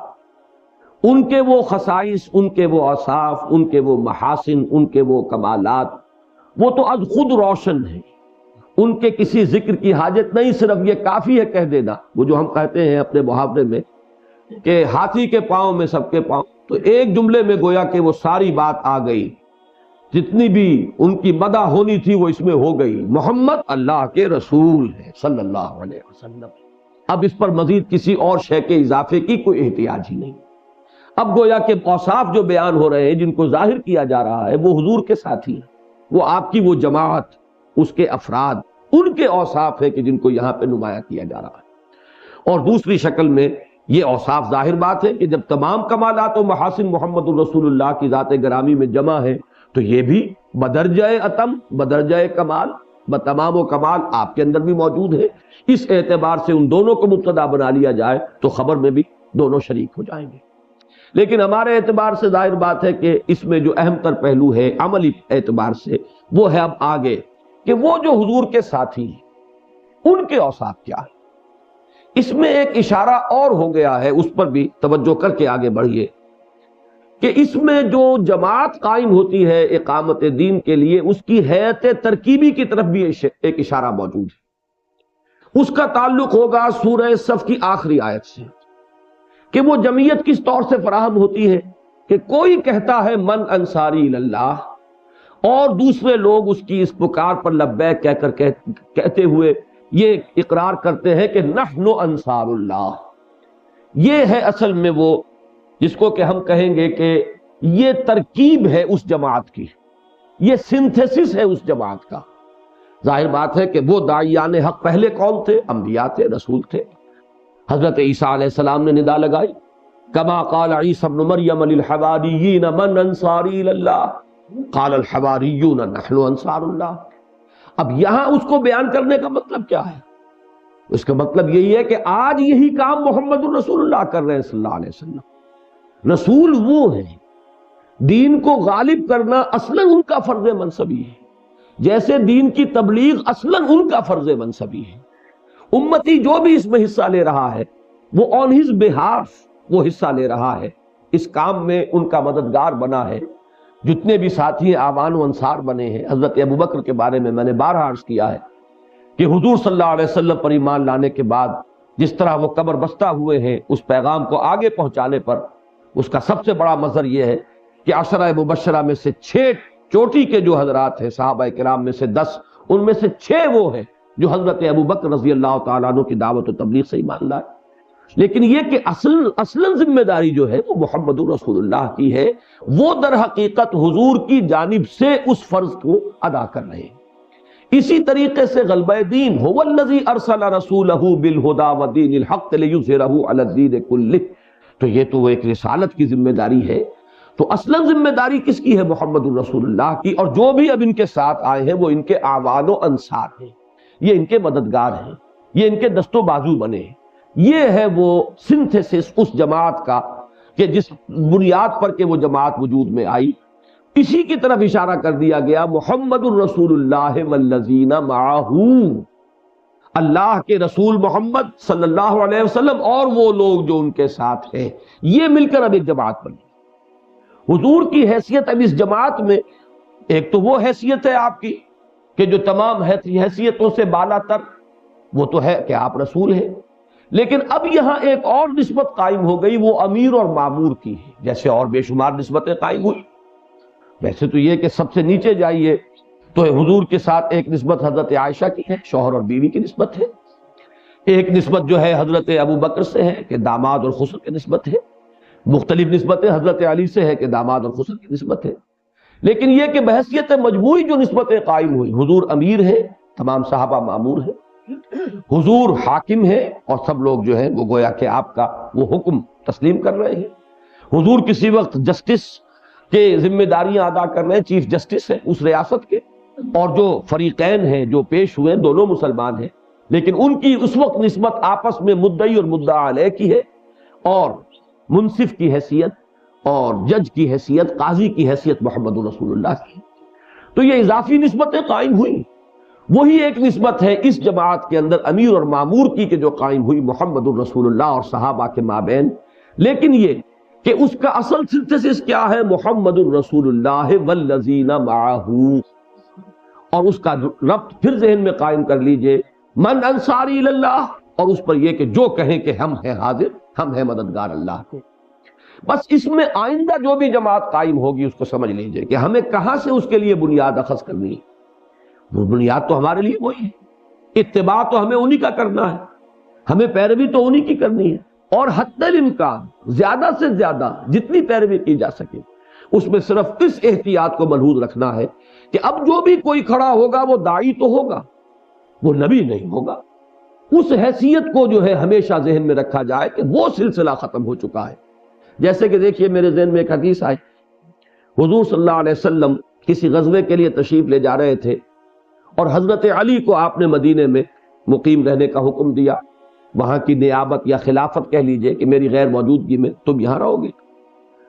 ان کے وہ خصائص، ان کے وہ اوصاف، ان کے وہ محاسن، ان کے وہ کمالات، وہ تو از خود روشن ہیں، ان کے کسی ذکر کی حاجت نہیں، صرف یہ کافی ہے کہہ دینا، وہ جو ہم کہتے ہیں اپنے محاورے میں کہ ہاتھی کے پاؤں میں سب کے پاؤں، تو ایک جملے میں گویا کہ وہ ساری بات آ گئی، جتنی بھی ان کی مدح ہونی تھی وہ اس میں ہو گئی۔ محمد اللہ کے رسول ہے صلی اللہ علیہ وسلم، اب اس پر مزید کسی اور شے کے اضافے کی کوئی احتیاج ہی نہیں۔ اب گویا کہ اوصاف جو بیان ہو رہے ہیں، جن کو ظاہر کیا جا رہا ہے، وہ حضور کے ساتھی ہیں، وہ آپ کی وہ جماعت، اس کے افراد، ان کے اوصاف ہے کہ جن کو یہاں پہ نمایاں کیا جا رہا ہے۔ اور دوسری شکل میں یہ اوصاف ظاہر بات ہے کہ جب تمام کمالات و محاسن محمد الرسول اللہ کی ذات گرامی میں جمع ہے، تو یہ بھی بدرجہ اتم، بدرجہ کمال، بتمام و کمال آپ کے اندر بھی موجود ہے۔ اس اعتبار سے ان دونوں کو مبتدا بنا لیا جائے تو خبر میں بھی دونوں شریک ہو جائیں گے۔ لیکن ہمارے اعتبار سے ظاہر بات ہے کہ اس میں جو اہم تر پہلو ہے عملی اعتبار سے، وہ ہے اب آگے کہ وہ جو حضور کے ساتھی ہیں، ان کے اوصاف کیا ہے۔ اس میں ایک اشارہ اور ہو گیا ہے، اس پر بھی توجہ کر کے آگے بڑھیے کہ اس میں جو جماعت قائم ہوتی ہے اقامت دین کے لیے، اس کی ہیئت ترکیبی کی طرف بھی ایک اشارہ موجود ہے۔ اس کا تعلق ہوگا سورہ صف کی آخری آیت سے کہ وہ جمعیت کس طور سے فراہم ہوتی ہے کہ کوئی کہتا ہے من انصاری اللہ، اور دوسرے لوگ اس کی اس پکار پر لبیک کہہ کر کہتے ہوئے یہ اقرار کرتے ہیں کہ نحن انصار اللہ۔ یہ ہے اصل میں وہ جس کو کہ ہم کہیں گے کہ یہ ترکیب ہے اس جماعت کی، یہ سنتھیسس ہے اس جماعت کا۔ ظاہر بات ہے کہ وہ داعیان حق پہلے کون تھے؟ انبیاء تھے، رسول تھے۔ حضرت عیسیٰ علیہ السلام نے ندا لگائی، کما قال عیسیٰ ابن مریم للحواریین من انصاری اللہ، قال الحواریون نحن انصار اللہ۔ اب یہاں اس کو بیان کرنے کا مطلب کیا ہے؟ اس کا مطلب یہی ہے کہ آج یہی کام محمد الرسول اللہ کر رہے ہیں صلی اللہ علیہ وسلم۔ رسول وہ ہیں، دین کو غالب کرنا اصلاً ان کا فرض منصبی ہے، جیسے دین کی تبلیغ اصلاً ان کا فرض منصبی ہے۔ امتی جو بھی اس میں حصہ لے رہا ہے، وہ آن ہز بہاف وہ حصہ لے رہا ہے، اس کام میں ان کا مددگار بنا ہے۔ جتنے بھی ساتھی آوان و انصار بنے ہیں، حضرت ابوبکر کے بارے میں نے بارہا عرض کیا ہے کہ حضور صلی اللہ علیہ وسلم پر ایمان لانے کے بعد جس طرح وہ قبر بستہ ہوئے ہیں، اس پیغام کو آگے پہنچانے پر اس کا سب سے بڑا مظہر یہ ہے کہ عشرہ مبشرہ میں سے 6 چوٹی کے جو حضرات ہیں صحابہ کرام میں سے 10، ان میں سے 6 وہ ہیں جو حضرت ابوبکر رضی اللہ تعالیٰ عنہ کی دعوت و تبلیغ سے ایمان لائے۔ لیکن یہ کہ اصلاً ذمہ داری جو ہے وہ محمد رسول اللہ کی ہے، وہ در حقیقت حضور کی جانب سے اس فرض کو ادا کر رہے ہیں۔ اسی طریقے سے غلبہ دین هو الذی ارسل رسولہ بالہدی ودین الحق لیظہرہ علی الدین کلہ، تو یہ تو ایک رسالت کی ذمہ داری ہے۔ تو اصلاً ذمہ داری کس کی ہے؟ محمد الرسول اللہ کی، اور جو بھی اب ان کے ساتھ آئے ہیں وہ ان کے اعوان و انصار ہیں، یہ ان کے مددگار ہیں، یہ ان کے دست و بازو بنے ہیں۔ یہ ہے وہ سنتھسس اس جماعت کا کہ جس بنیاد پر کہ وہ جماعت وجود میں آئی، اسی کی طرف اشارہ کر دیا گیا محمد الرسول اللہ والذین معہ، اللہ کے رسول محمد صلی اللہ علیہ وسلم اور وہ لوگ جو ان کے ساتھ ہیں، یہ مل کر اب ایک جماعت بنی۔ حضور کی حیثیت اب اس جماعت میں، ایک تو وہ حیثیت ہے آپ کی کہ جو تمام حیثیتوں سے بالا تر، وہ تو ہے کہ آپ رسول ہیں، لیکن اب یہاں ایک اور نسبت قائم ہو گئی، وہ امیر اور مامور کی ہے، جیسے اور بے شمار نسبتیں قائم ہوئی۔ ویسے تو یہ کہ سب سے نیچے جائیے تو حضور کے ساتھ ایک نسبت حضرت عائشہ کی ہے، شوہر اور بیوی کی نسبت ہے، ایک نسبت جو ہے حضرت ابوبکر سے ہے کہ داماد اور خسر کی نسبت ہے، مختلف نسبتیں حضرت علی سے ہے کہ داماد اور خسر کی نسبت ہے، لیکن یہ کہ بحیثیت مجموعی جو نسبتیں قائم ہوئی، حضور امیر ہے، تمام صحابہ مامور ہیں، حضور حاکم ہے اور سب لوگ جو ہیں وہ گویا کہ آپ کا وہ حکم تسلیم کر رہے ہیں، حضور کسی وقت جسٹس کے ذمہ داریاں ادا کر رہے ہیں، چیف جسٹس ہے اس ریاست کے، اور جو فریقین ہیں جو پیش ہوئے دونوں مسلمان ہیں، لیکن ان کی اس وقت نسبت آپس میں مدعی اور مدعا علیہ کی ہے، اور منصف کی حیثیت اور جج کی حیثیت، قاضی کی حیثیت محمد رسول اللہ کی۔ تو یہ اضافی نسبتیں قائم ہوئی، وہی ایک نسبت ہے اس جماعت کے اندر امیر اور مامور کی کہ جو قائم ہوئی محمد الرسول اللہ اور صحابہ کے مابین، لیکن یہ کہ اس کا اصل سنتھسس کیا ہے؟ محمد الرسول اللہ والذین معہ، اور اس کا ربط پھر ذہن میں قائم کر لیجئے، من انصاری اللہ، اور اس پر یہ کہ جو کہیں کہ ہم ہیں حاضر، ہم ہیں مددگار اللہ کے۔ بس اس میں آئندہ جو بھی جماعت قائم ہوگی اس کو سمجھ لیجئے کہ ہمیں کہاں سے اس کے لیے بنیاد اخذ کرنی ہے۔ وہ بنیاد تو ہمارے لیے وہی ہے، اتباع تو ہمیں انہی کا کرنا ہے، ہمیں پیروی تو انہی کی کرنی ہے، اور حتی الامکان زیادہ سے زیادہ جتنی پیروی کی جا سکے اس میں صرف اس احتیاط کو ملحوظ رکھنا ہے کہ اب جو بھی کوئی کھڑا ہوگا وہ داعی تو ہوگا، وہ نبی نہیں ہوگا۔ اس حیثیت کو جو ہے ہمیشہ ذہن میں رکھا جائے کہ وہ سلسلہ ختم ہو چکا ہے۔ جیسے کہ دیکھیے میرے ذہن میں ایک حدیث آئی، حضور صلی اللہ علیہ وسلم کسی غزوے کے لیے تشریف لے جا رہے تھے، اور حضرت علی کو آپ نے مدینے میں مقیم رہنے کا حکم دیا، وہاں کی نیابت یا خلافت کہہ لیجئے کہ میری غیر موجودگی میں تم یہاں رہو گے۔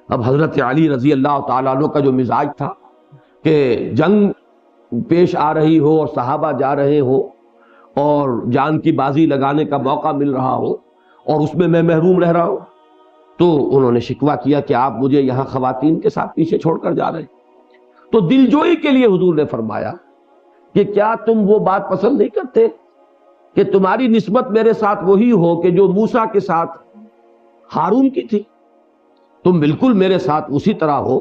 اب حضرت علی رضی اللہ تعالیٰ عنہ کا جو مزاج تھا کہ جنگ پیش آ رہی ہو اور صحابہ جا رہے ہو اور جان کی بازی لگانے کا موقع مل رہا ہو اور اس میں محروم رہ رہا ہوں، تو انہوں نے شکوہ کیا کہ آپ مجھے یہاں خواتین کے ساتھ پیچھے چھوڑ کر جا رہے ہیں۔ تو دلجوئی کے لیے حضور نے فرمایا کہ کیا تم وہ بات پسند نہیں کرتے کہ تمہاری نسبت میرے ساتھ وہی ہو کہ جو موسیٰ کے ساتھ ہارون کی تھی؟ تم بالکل میرے ساتھ اسی طرح ہو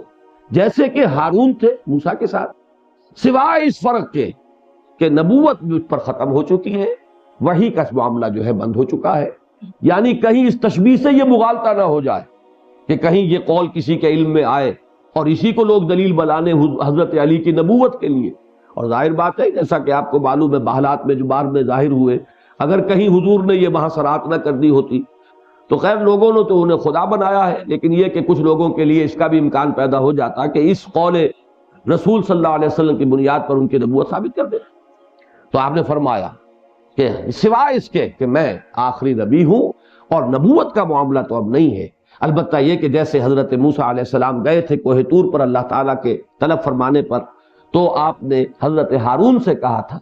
جیسے کہ ہارون تھے موسیٰ کے ساتھ، سوائے اس فرق کے کہ نبوت مجھ پر ختم ہو چکی ہے، وحی کا معاملہ جو ہے بند ہو چکا ہے۔ یعنی کہیں اس تشبیہ سے یہ مغالطہ نہ ہو جائے کہ کہیں یہ قول کسی کے علم میں آئے اور اسی کو لوگ دلیل بلانے حضرت علی کی نبوت کے لیے۔ اور ظاہر بات ہے جیسا کہ آپ کو معلوم ہے بحالات میں جو بعد میں ظاہر ہوئے، اگر کہیں حضور نے یہ وہاں صراحت نہ کر دی ہوتی تو خیر لوگوں نے تو انہیں خدا بنایا ہے، لیکن یہ کہ کچھ لوگوں کے لیے اس کا بھی امکان پیدا ہو جاتا کہ اس قول رسول صلی اللہ علیہ وسلم کی بنیاد پر ان کی نبوت ثابت کر دیں۔ تو آپ نے فرمایا کہ سوائے اس کے کہ میں آخری نبی ہوں اور نبوت کا معاملہ تو اب نہیں ہے، البتہ یہ کہ جیسے حضرت موسیٰ علیہ السلام گئے تھے کوہ طور پر اللہ تعالیٰ کے طلب فرمانے پر، تو آپ نے حضرت ہارون سے کہا تھا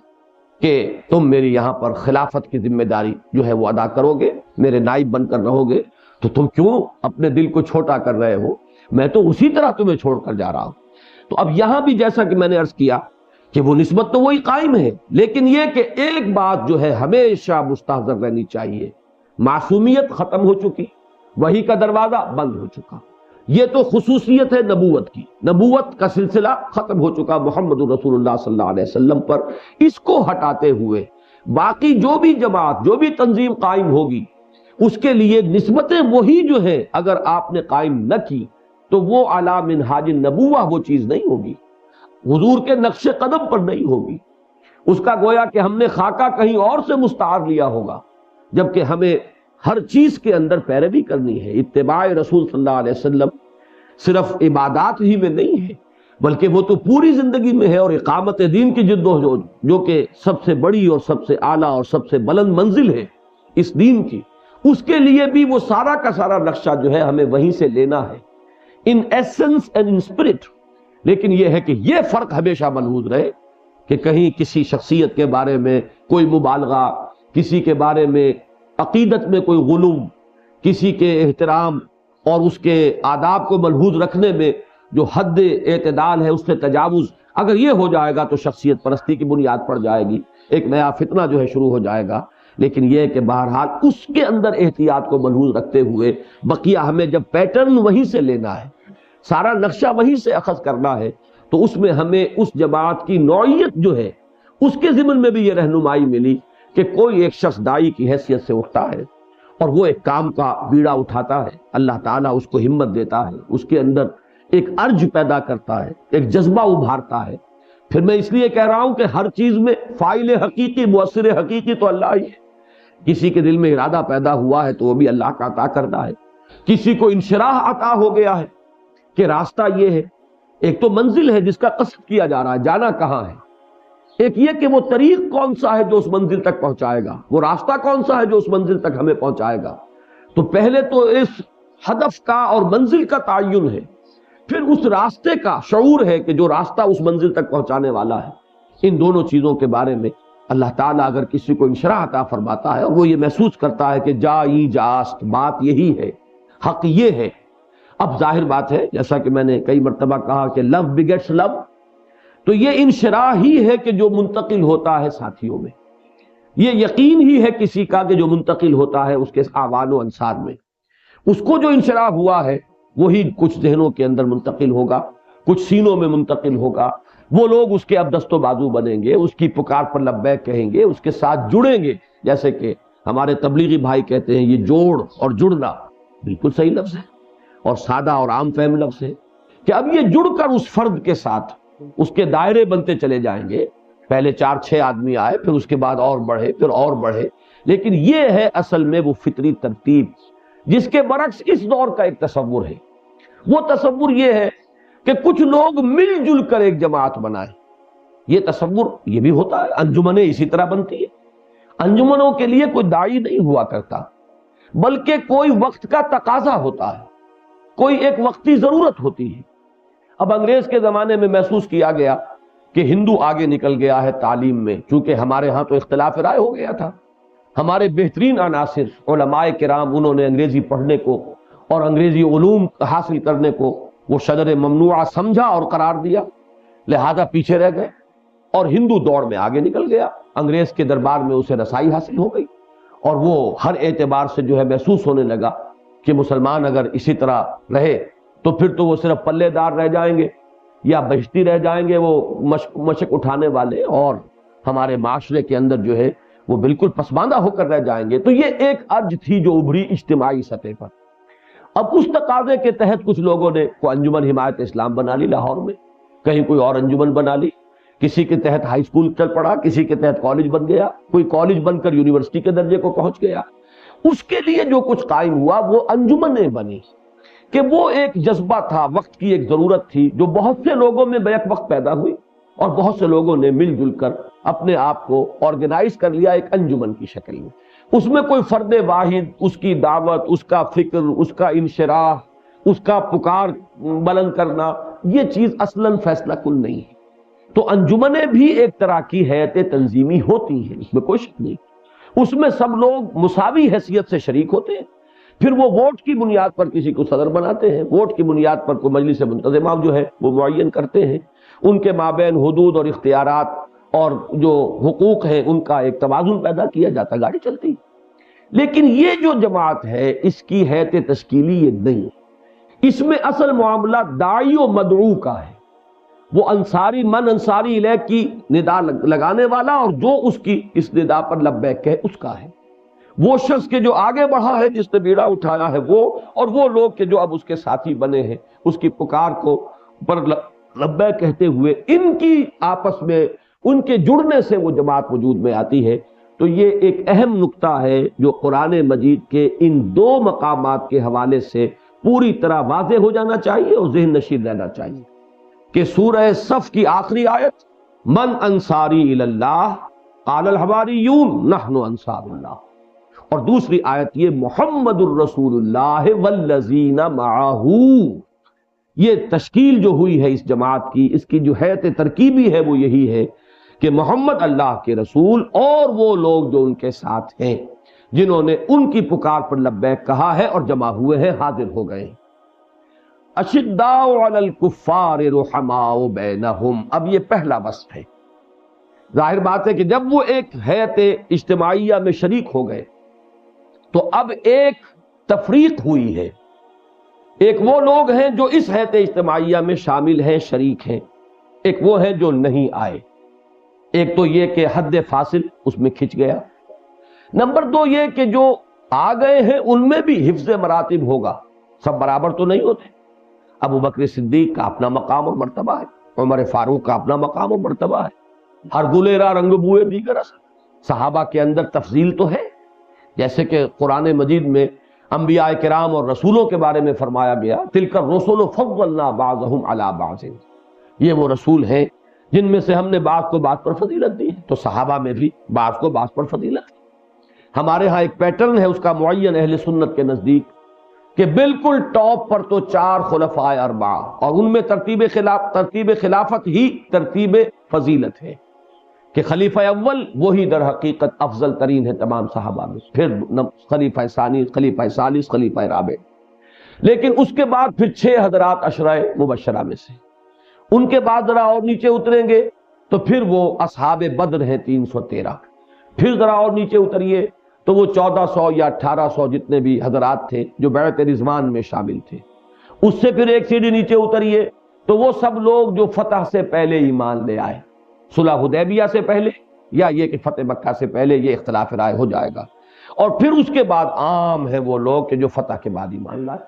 کہ تم میری یہاں پر خلافت کی ذمہ داری جو ہے وہ ادا کرو گے، میرے نائب بن کر رہو گے، تو تم کیوں اپنے دل کو چھوٹا کر رہے ہو؟ میں تو اسی طرح تمہیں چھوڑ کر جا رہا ہوں۔ تو اب یہاں بھی جیسا کہ میں نے عرض کیا کہ وہ نسبت تو وہی قائم ہے، لیکن یہ کہ ایک بات جو ہے ہمیشہ مستحضر رہنی چاہیے، معصومیت ختم ہو چکی، وحی کا دروازہ بند ہو چکا، یہ تو خصوصیت ہے نبوت کی، نبوت کا سلسلہ ختم ہو چکا محمد رسول اللہ صلی اللہ علیہ وسلم پر. اس کو ہٹاتے ہوئے باقی جو بھی جماعت، جو بھی تنظیم قائم ہوگی، اس کے لیے نسبتیں وہی جو ہے اگر آپ نے قائم نہ کی تو وہ علی منہاج النبوہ وہ چیز نہیں ہوگی، حضور کے نقش قدم پر نہیں ہوگی. اس کا گویا کہ ہم نے خاکہ کہیں اور سے مستعار لیا ہوگا، جبکہ ہمیں ہر چیز کے اندر پیروی کرنی ہے. اتباع رسول صلی اللہ علیہ وسلم صرف عبادات ہی میں نہیں ہے، بلکہ وہ تو پوری زندگی میں ہے. اور اقامت دین کی جد و جہد جو کہ سب سے بڑی اور سب سے اعلیٰ اور سب سے بلند منزل ہے اس دین کی، اس کے لیے بھی وہ سارا کا سارا نقشہ جو ہے ہمیں وہیں سے لینا ہے، ان ایسنس اینڈ ان اسپرٹ. لیکن یہ ہے کہ یہ فرق ہمیشہ ملحوظ رہے کہ کہیں کسی شخصیت کے بارے میں کوئی مبالغہ، کسی کے بارے میں عقیدت میں کوئی غلو، کسی کے احترام اور اس کے آداب کو ملحوظ رکھنے میں جو حد اعتدال ہے اس سے تجاوز، اگر یہ ہو جائے گا تو شخصیت پرستی کی بنیاد پڑ جائے گی، ایک نیا فتنہ جو ہے شروع ہو جائے گا. لیکن یہ کہ بہرحال اس کے اندر احتیاط کو ملحوظ رکھتے ہوئے بقیہ ہمیں جب پیٹرن وہیں سے لینا ہے، سارا نقشہ وہیں سے اخذ کرنا ہے، تو اس میں ہمیں اس جماعت کی نوعیت جو ہے اس کے ضمن میں بھی یہ رہنمائی ملی کہ کوئی ایک شخص داعی کی حیثیت سے اٹھتا ہے اور وہ ایک کام کا بیڑا اٹھاتا ہے، اللہ تعالیٰ اس کو ہمت دیتا ہے، اس کے اندر ایک ارج پیدا کرتا ہے، ایک جذبہ ابھارتا ہے. پھر میں اس لیے کہہ رہا ہوں کہ ہر چیز میں فاعل حقیقی، مؤثر حقیقی تو اللہ ہی ہے. کسی کے دل میں ارادہ پیدا ہوا ہے تو وہ بھی اللہ کا عطا کرتا ہے. کسی کو انشراح عطا ہو گیا ہے کہ راستہ یہ ہے، ایک تو منزل ہے جس کا قصد کیا جا رہا ہے، جانا کہاں ہے، ایک یہ کہ وہ طریق کون سا ہے جو اس منزل تک پہنچائے گا، وہ راستہ کون سا ہے جو اس منزل تک ہمیں پہنچائے گا. تو پہلے تو اس ہدف کا اور منزل کا تعین ہے، پھر اس راستے کا شعور ہے کہ جو راستہ اس منزل تک پہنچانے والا ہے. ان دونوں چیزوں کے بارے میں اللہ تعالیٰ اگر کسی کو انشراح عطا فرماتا ہے اور وہ یہ محسوس کرتا ہے کہ جائی جاست، بات یہی ہے، حق یہ ہے. اب ظاہر بات ہے جیسا کہ میں نے کئی مرتبہ کہا کہ لو بگیٹس لو، تو یہ انشراح ہی ہے کہ جو منتقل ہوتا ہے ساتھیوں میں، یہ یقین ہی ہے کسی کا کہ جو منتقل ہوتا ہے اس کے اعوان و انصار میں. اس کو جو انشراح ہوا ہے وہی کچھ ذہنوں کے اندر منتقل ہوگا، کچھ سینوں میں منتقل ہوگا. وہ لوگ اس کے اب دست و بازو بنیں گے، اس کی پکار پر لبیک کہیں گے، اس کے ساتھ جڑیں گے. جیسے کہ ہمارے تبلیغی بھائی کہتے ہیں یہ جوڑ اور جڑنا بالکل صحیح لفظ ہے اور سادہ اور عام فہم لفظ ہے کہ اب یہ جڑ کر اس فرد کے ساتھ اس کے دائرے بنتے چلے جائیں گے. پہلے 4-6 آدمی آئے، پھر اس کے بعد اور بڑھے، پھر اور بڑھے. لیکن یہ ہے اصل میں وہ فطری ترتیب جس کے برعکس اس دور کا ایک تصور ہے. وہ تصور یہ ہے کہ کچھ لوگ مل جل کر ایک جماعت بنائیں. یہ تصور یہ بھی ہوتا ہے، انجمنیں اسی طرح بنتی ہے. انجمنوں کے لیے کوئی داعی نہیں ہوا کرتا، بلکہ کوئی وقت کا تقاضا ہوتا ہے، کوئی ایک وقتی ضرورت ہوتی ہے. اب انگریز کے زمانے میں محسوس کیا گیا کہ ہندو آگے نکل گیا ہے تعلیم میں، چونکہ ہمارے ہاں تو اختلاف رائے ہو گیا تھا. ہمارے بہترین عناصر علماء کرام انہوں نے انگریزی پڑھنے کو اور انگریزی علوم حاصل کرنے کو وہ شجر ممنوعہ سمجھا اور قرار دیا، لہذا پیچھے رہ گئے اور ہندو دوڑ میں آگے نکل گیا. انگریز کے دربار میں اسے رسائی حاصل ہو گئی اور وہ ہر اعتبار سے جو ہے محسوس ہونے لگا کہ مسلمان اگر اسی طرح رہے تو پھر تو وہ صرف پلے دار رہ جائیں گے یا بہشتی رہ جائیں گے، وہ مشق اٹھانے والے، اور ہمارے معاشرے کے اندر جو ہے وہ بالکل پسماندہ ہو کر رہ جائیں گے. تو یہ ایک ارج تھی جو ابھری اجتماعی سطح پر. اب اس تقاضے کے تحت کچھ لوگوں نے کوئی انجمن حمایت اسلام بنا لی لاہور میں، کہیں کوئی اور انجمن بنا لی، کسی کے تحت ہائی اسکول چل پڑا، کسی کے تحت کالج بن گیا، کوئی کالج بن کر یونیورسٹی کے درجے کو پہنچ گیا. اس کے لیے جو کچھ قائم ہوا وہ انجمنیں بنی کہ وہ ایک جذبہ تھا، وقت کی ایک ضرورت تھی جو بہت سے لوگوں میں بیک وقت پیدا ہوئی اور بہت سے لوگوں نے مل جل کر اپنے آپ کو آرگنائز کر لیا ایک انجمن کی شکل میں. اس میں کوئی فرد واحد، اس کی دعوت، اس کا فکر، اس کا انشراح، اس کا پکار بلند کرنا، یہ چیز اصلاً فیصلہ کن نہیں ہے. تو انجمنیں بھی ایک طرح کی حیت تنظیمی ہوتی ہیں، اس میں کوئی شک نہیں. اس میں سب لوگ مساوی حیثیت سے شریک ہوتے ہیں. پھر وہ ووٹ کی بنیاد پر کسی کو صدر بناتے ہیں، ووٹ کی بنیاد پر کوئی مجلس منتظمہ جو ہے وہ معین کرتے ہیں. ان کے مابین حدود اور اختیارات اور جو حقوق ہیں ان کا ایک توازن پیدا کیا جاتا، گاڑی چلتی. لیکن یہ جو جماعت ہے اس کی حیت تشکیلی یہ نہیں. اس میں اصل معاملہ داعی و مدعو کا ہے، وہ انصاری من انصاری الیہ کی ندا لگانے والا اور جو اس کی اس ندا پر لبیک کہے اس کا ہے، وہ شخص کے جو آگے بڑھا ہے جس نے بیڑا اٹھایا ہے وہ، اور وہ لوگ کہ جو اب اس کے ساتھی بنے ہیں اس کی پکار کو پر لبیک کہتے ہوئے، ان کی آپس میں ان کے جڑنے سے وہ جماعت وجود میں آتی ہے۔ تو یہ ایک اہم نقطہ ہے جو قرآن مجید کے ان دو مقامات کے حوالے سے پوری طرح واضح ہو جانا چاہیے اور ذہن نشین رہنا چاہیے کہ سورہ صف کی آخری آیت من انصاری الی اللہ قال الحواریون نحن انصار اللہ، اور دوسری آیت یہ محمد الرسول اللہ والذین معہ، یہ تشکیل جو ہوئی ہے اس جماعت کی، اس کی جو حیت ترکیبی ہے وہ یہی ہے کہ محمد اللہ کے رسول اور وہ لوگ جو ان کے ساتھ ہیں جنہوں نے ان کی پکار پر لبیک کہا ہے اور جمع ہوئے ہیں، حاضر ہو گئے۔ اشداء علی الکفار رحماء بینہم، اب یہ پہلا وصف ہے۔ ظاہر بات ہے کہ جب وہ ایک حیت اجتماعیہ میں شریک ہو گئے تو اب ایک تفریق ہوئی ہے، ایک وہ لوگ ہیں جو اس حیت اجتماعیہ میں شامل ہیں، شریک ہیں، ایک وہ ہیں جو نہیں آئے۔ ایک تو یہ کہ حد فاصل اس میں کھنچ گیا، نمبر دو یہ کہ جو آ گئے ہیں ان میں بھی حفظ مراتب ہوگا، سب برابر تو نہیں ہوتے۔ ابو بکر صدیق کا اپنا مقام اور مرتبہ ہے، عمر فاروق کا اپنا مقام اور مرتبہ ہے، ہر گلیرا رنگ بوئے دیگر اثر۔ صحابہ کے اندر تفضیل تو ہے، جیسے کہ قرآن مجید میں انبیاء کرام اور رسولوں کے بارے میں فرمایا گیا تلک الرسل فضلنا بعضهم علی بعض، یہ وہ رسول ہیں جن میں سے ہم نے بعض کو بعض پر فضیلت دی ہے، تو صحابہ میں بھی بعض کو بعض پر فضیلت دی۔ ہمارے ہاں ایک پیٹرن ہے اس کا معین اہل سنت کے نزدیک کہ بالکل ٹاپ پر تو چار خلفائے اربعہ، اور ان میں ترتیب خلافت ہی ترتیب فضیلت ہے کہ خلیفہ اول وہی در حقیقت افضل ترین ہے تمام صحابہ میں، پھر خلیفہ ثانی، خلیفہ ثالث، خلیفہ رابع، لیکن اس کے بعد پھر 6 حضرات عشرہ مبشرہ میں سے، ان کے بعد ذرا اور نیچے اتریں گے تو پھر وہ اصحاب بدر ہیں 313، پھر ذرا اور نیچے اتریے تو وہ 1400 یا 1800 جتنے بھی حضرات تھے جو بیعت رضوان میں شامل تھے، اس سے پھر ایک سیڑھی نیچے اتریے تو وہ سب لوگ جو فتح سے پہلے ایمان لے آئے، صلح حدیبیہ سے پہلے یا یہ کہ فتح مکہ سے پہلے، یہ اختلاف رائے ہو جائے گا، اور پھر اس کے بعد عام ہے وہ لوگ کہ جو فتح کے بعد ایمان لائے۔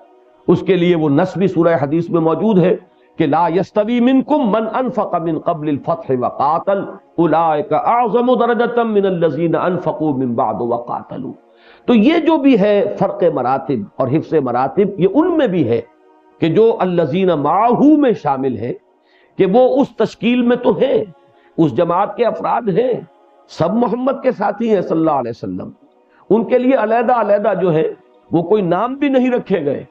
اس کے لیے وہ نص بھی سورہ حدیث میں موجود ہے کہ لا یستوی منکم من انفق من قبل الفتح وقاتل اولئک اعظم درجۃ من الذین انفقوا من بعد وقاتلوا۔ تو یہ جو بھی ہے فرق مراتب اور حفظ مراتب، یہ ان میں بھی ہے کہ جو الذین معہ میں شامل ہیں کہ وہ اس تشکیل میں تو ہیں، اس جماعت کے افراد ہیں، سب محمد کے ساتھی ہیں صلی اللہ علیہ وسلم، ان کے لیے علیحدہ علیحدہ جو ہے وہ کوئی نام بھی نہیں رکھے گئے،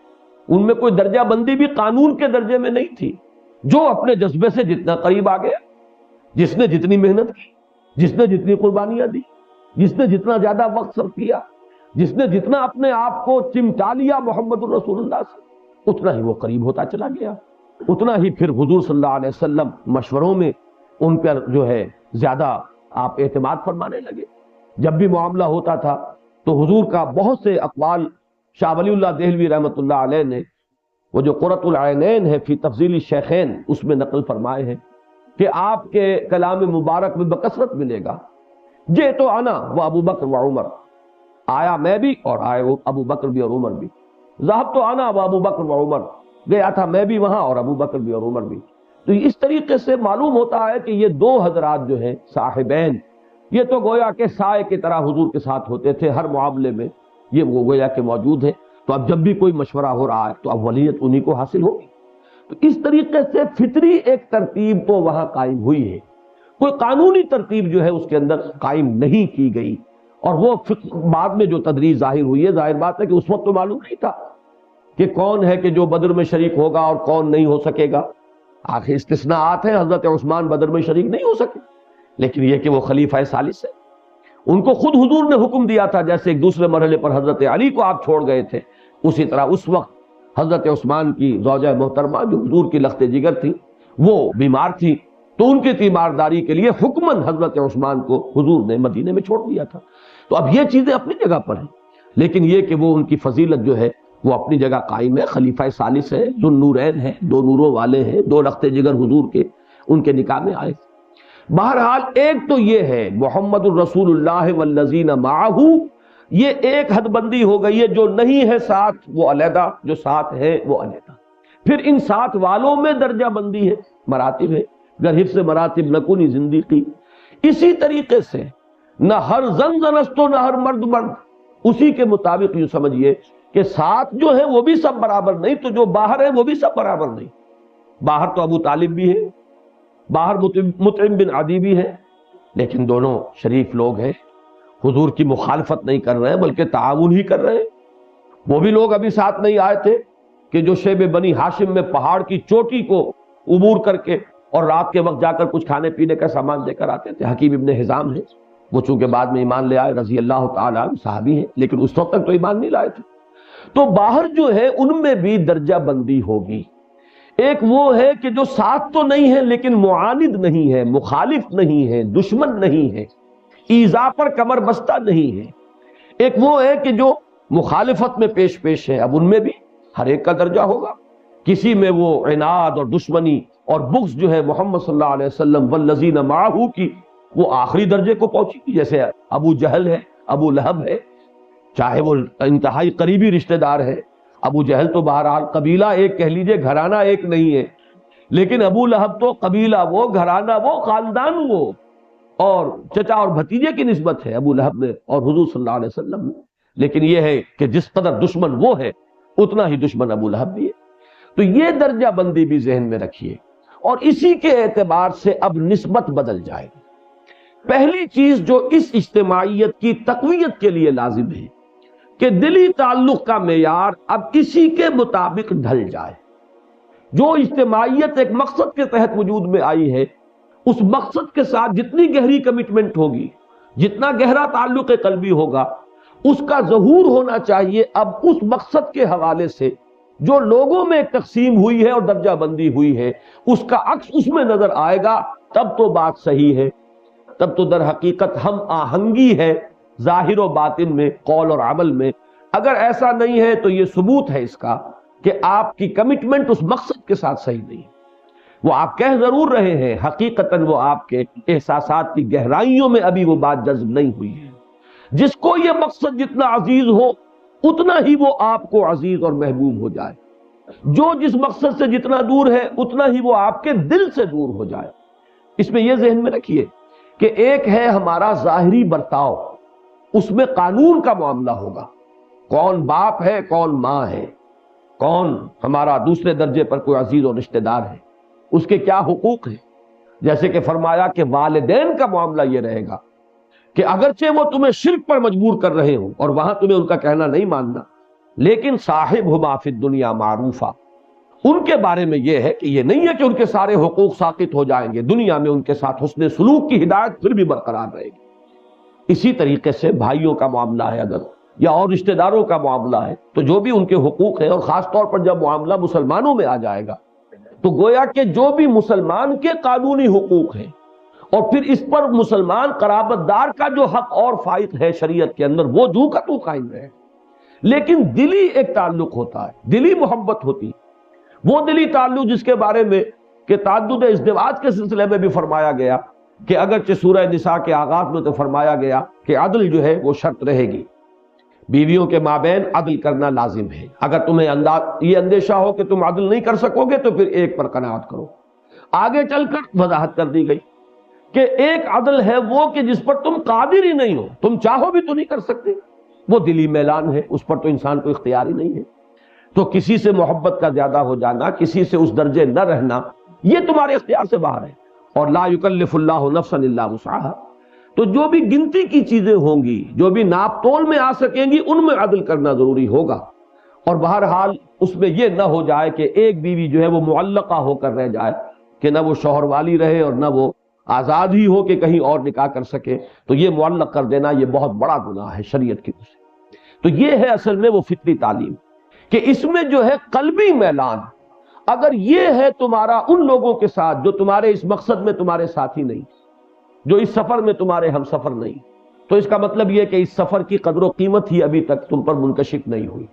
ان میں کوئی درجہ بندی بھی قانون کے درجے میں نہیں تھی، جو اپنے جذبے سے جتنا قریب آ گیا، جس نے جتنی محنت کی، جس نے جتنی قربانیاں دی، جس نے جتنا زیادہ وقت صرف کیا، جس نے جتنا اپنے آپ کو چمٹا لیا محمد الرسول اللہ سے، اتنا ہی وہ قریب ہوتا چلا گیا، اتنا ہی پھر حضور صلی اللہ علیہ وسلم مشوروں میں ان پر جو ہے زیادہ آپ اعتماد فرمانے لگے۔ جب بھی معاملہ ہوتا تھا تو حضور کا بہت سے اقوال شاہ ولی اللہ دہلوی رحمۃ اللہ علیہ نے وہ جو قرۃ العینین ہے فی تفضیل الشیخین اس میں نقل فرمائے ہیں کہ آپ کے کلام مبارک میں بکثرت ملے گا جے تو انا و ابو بکر و عمر، آیا میں بھی اور آئے ابو بکر بھی اور عمر بھی، ذهب تو انا و ابو بکر و عمر، گیا تھا میں بھی وہاں اور ابو بکر بھی اور عمر بھی۔ تو اس طریقے سے معلوم ہوتا ہے کہ یہ دو حضرات جو ہیں صاحبین، یہ تو گویا کہ سائے کی طرح حضور کے ساتھ ہوتے تھے ہر معاملے میں، یہ وہ گویا کہ موجود ہے، تو اب جب بھی کوئی مشورہ ہو رہا ہے تو اب ولیت انہی کو حاصل ہوگی۔ تو اس طریقے سے فطری ایک ترتیب تو وہاں قائم ہوئی ہے، کوئی قانونی ترتیب جو ہے اس کے اندر قائم نہیں کی گئی، اور وہ بعد میں جو تدریج ظاہر ہوئی ہے، ظاہر بات ہے کہ اس وقت تو معلوم نہیں تھا کہ کون ہے کہ جو بدر میں شریک ہوگا اور کون نہیں ہو سکے گا۔ آخر استثناءات ہیں، حضرت عثمان بدر میں شریک نہیں ہو سکے، لیکن یہ کہ وہ خلیفہ ثالث ہے، ان کو خود حضور نے حکم دیا تھا، جیسے ایک دوسرے مرحلے پر حضرت علی کو آپ چھوڑ گئے تھے، اسی طرح اس وقت حضرت عثمان کی زوجہ محترمہ جو حضور کی لخت جگر تھی وہ بیمار تھی، تو ان کی تیمارداری کے لیے حکماً حضرت عثمان کو حضور نے مدینے میں چھوڑ دیا تھا۔ تو اب یہ چیزیں اپنی جگہ پر ہیں، لیکن یہ کہ وہ ان کی فضیلت جو ہے وہ اپنی جگہ قائم ہے، خلیفہ ثالث ہے، ذو النورین ہے، دو نوروں والے ہیں، دو رخت جگر حضور کے ان کے نکاح میں آئے۔ بہرحال ایک تو یہ ہے محمد الرسول اللہ والذین معہ، یہ ایک حد بندی ہو گئی ہے، جو نہیں ہے ساتھ وہ علیحدہ، جو ساتھ ہے وہ علیحدہ۔ پھر ان ساتھ والوں میں درجہ بندی ہے، مراتب ہے، اگر حفظ مراتب نہ کنی زندگی۔ اسی طریقے سے نہ ہر زن زنست و نہ ہر مرد مرد، اسی کے مطابق یوں سمجھیے کہ ساتھ جو ہے وہ بھی سب برابر نہیں، تو جو باہر ہے وہ بھی سب برابر نہیں۔ باہر تو ابو طالب بھی ہے، باہر مطعم بن عدی بھی ہے، لیکن دونوں شریف لوگ ہیں، حضور کی مخالفت نہیں کر رہے ہیں بلکہ تعاون ہی کر رہے ہیں۔ وہ بھی لوگ ابھی ساتھ نہیں آئے تھے کہ جو شیب بنی ہاشم میں پہاڑ کی چوٹی کو عبور کر کے اور رات کے وقت جا کر کچھ کھانے پینے کا سامان دے کر آتے تھے۔ حکیم ابن حزام ہے، وہ چونکہ بعد میں ایمان لے آئے، رضی اللہ تعالیٰ عنہ، صحابی ہیں، لیکن اس وقت تک تو ایمان نہیں لائے تھے۔ تو باہر جو ہے ان میں بھی درجہ بندی ہوگی۔ ایک وہ ہے کہ جو ساتھ تو نہیں ہے لیکن معاند نہیں ہے، مخالف نہیں ہے، دشمن نہیں ہے، ایذا پر کمر بستہ نہیں ہے۔ ایک وہ ہے کہ جو مخالفت میں پیش ہے، اب ان میں بھی ہر ایک کا درجہ ہوگا۔ کسی میں وہ عناد اور دشمنی اور بغض جو ہے محمد صلی اللہ علیہ وسلم والذین معہ کی، وہ آخری درجے کو پہنچی، جیسے ابو جہل ہے، ابو لہب ہے، چاہے وہ انتہائی قریبی رشتہ دار ہے۔ ابو جہل تو بہرحال قبیلہ ایک کہہ لیجئے، گھرانہ ایک نہیں ہے، لیکن ابو لہب تو قبیلہ وہ، گھرانہ وہ، خاندان وہ، اور چچا اور بھتیجے کی نسبت ہے ابو لہب میں اور حضور صلی اللہ علیہ وسلم میں۔ لیکن یہ ہے کہ جس قدر دشمن وہ ہے اتنا ہی دشمن ابو لہب بھی ہے۔ تو یہ درجہ بندی بھی ذہن میں رکھیے، اور اسی کے اعتبار سے اب نسبت بدل جائے گی۔ پہلی چیز جو اس اجتماعیت کی تقویت کے لیے لازم ہے کہ دلی تعلق کا معیار اب اسی کے مطابق ڈھل جائے۔ جو اجتماعیت ایک مقصد کے تحت وجود میں آئی ہے، اس مقصد کے ساتھ جتنی گہری کمٹمنٹ ہوگی، جتنا گہرا تعلق قلبی ہوگا، اس کا ظہور ہونا چاہیے اب اس مقصد کے حوالے سے جو لوگوں میں ایک تقسیم ہوئی ہے اور درجہ بندی ہوئی ہے، اس کا عکس اس میں نظر آئے گا، تب تو بات صحیح ہے، تب تو در حقیقت ہم آہنگی ہے ظاہر و باطن میں، قول اور عمل میں۔ اگر ایسا نہیں ہے تو یہ ثبوت ہے اس کا کہ آپ کی کمٹمنٹ اس مقصد کے ساتھ صحیح نہیں ہے۔ وہ آپ کہہ ضرور رہے ہیں، حقیقتاً وہ آپ کے احساسات کی گہرائیوں میں ابھی وہ بات جذب نہیں ہوئی ہے۔ جس کو یہ مقصد جتنا عزیز ہو اتنا ہی وہ آپ کو عزیز اور محبوب ہو جائے، جو جس مقصد سے جتنا دور ہے اتنا ہی وہ آپ کے دل سے دور ہو جائے۔ اس میں یہ ذہن میں رکھیے کہ ایک ہے ہمارا ظاہری برتاؤ، اس میں قانون کا معاملہ ہوگا، کون باپ ہے، کون ماں ہے، کون ہمارا دوسرے درجے پر کوئی عزیز اور رشتہ دار ہے، اس کے کیا حقوق ہیں۔ جیسے کہ فرمایا کہ والدین کا معاملہ یہ رہے گا کہ اگرچہ وہ تمہیں شرک پر مجبور کر رہے ہوں اور وہاں تمہیں ان کا کہنا نہیں ماننا، لیکن صاحبہما فی الدنیا معروفا، ان کے بارے میں یہ ہے کہ یہ نہیں ہے کہ ان کے سارے حقوق ساقط ہو جائیں گے، دنیا میں ان کے ساتھ حسن سلوک کی ہدایت پھر بھی برقرار رہے گی۔ اسی طریقے سے بھائیوں کا معاملہ ہے اگر، یا اور رشتہ داروں کا معاملہ ہے، تو جو بھی ان کے حقوق ہیں، اور خاص طور پر جب معاملہ مسلمانوں میں آ جائے گا تو گویا کہ جو بھی مسلمان کے قانونی حقوق ہیں، اور پھر اس پر مسلمان قرابت دار کا جو حق اور فائق ہے شریعت کے اندر، وہ جو کا تو قائم رہے۔ لیکن دلی ایک تعلق ہوتا ہے، دلی محبت ہوتی ہے، وہ دلی تعلق جس کے بارے میں کہ تعدد ازدواج کے سلسلے میں بھی فرمایا گیا کہ اگرچہ سورہ نساء کے آغاز میں تو فرمایا گیا کہ عدل جو ہے وہ شرط رہے گی، بیویوں کے مابین عدل کرنا لازم ہے۔ اگر تمہیں یہ اندیشہ ہو کہ تم عدل نہیں کر سکو گے تو پھر ایک پر قناعت کرو۔ آگے چل کر وضاحت کر دی گئی کہ ایک عدل ہے وہ کہ جس پر تم قادر ہی نہیں ہو، تم چاہو بھی تو نہیں کر سکتے، وہ دلی میلان ہے، اس پر تو انسان کو اختیار ہی نہیں ہے۔ تو کسی سے محبت کا زیادہ ہو جانا، کسی سے اس درجے نہ رہنا، یہ تمہارے اختیار سے باہر ہے۔ اور لا یکلف اللہ نفسا الا وسعها، تو جو بھی گنتی کی چیزیں ہوں گی، جو بھی ناپ تول میں آ سکیں گی، ان میں عدل کرنا ضروری ہوگا۔ اور بہرحال اس میں یہ نہ ہو جائے کہ ایک بیوی جو ہے وہ معلقہ ہو کر رہ جائے، کہ نہ وہ شوہر والی رہے اور نہ وہ آزاد ہی ہو کہ کہیں اور نکاح کر سکے، تو یہ معلق کر دینا یہ بہت بڑا گناہ ہے شریعت کی طرف سے۔ تو یہ ہے اصل میں وہ فطری تعلیم کہ اس میں جو ہے قلبی میلان، اگر یہ ہے تمہارا ان لوگوں کے ساتھ جو تمہارے اس مقصد میں تمہارے ساتھی نہیں، جو اس سفر میں تمہارے ہم سفر نہیں، تو اس کا مطلب یہ کہ اس سفر کی قدر و قیمت ہی ابھی تک تم پر منکشف نہیں ہوئی۔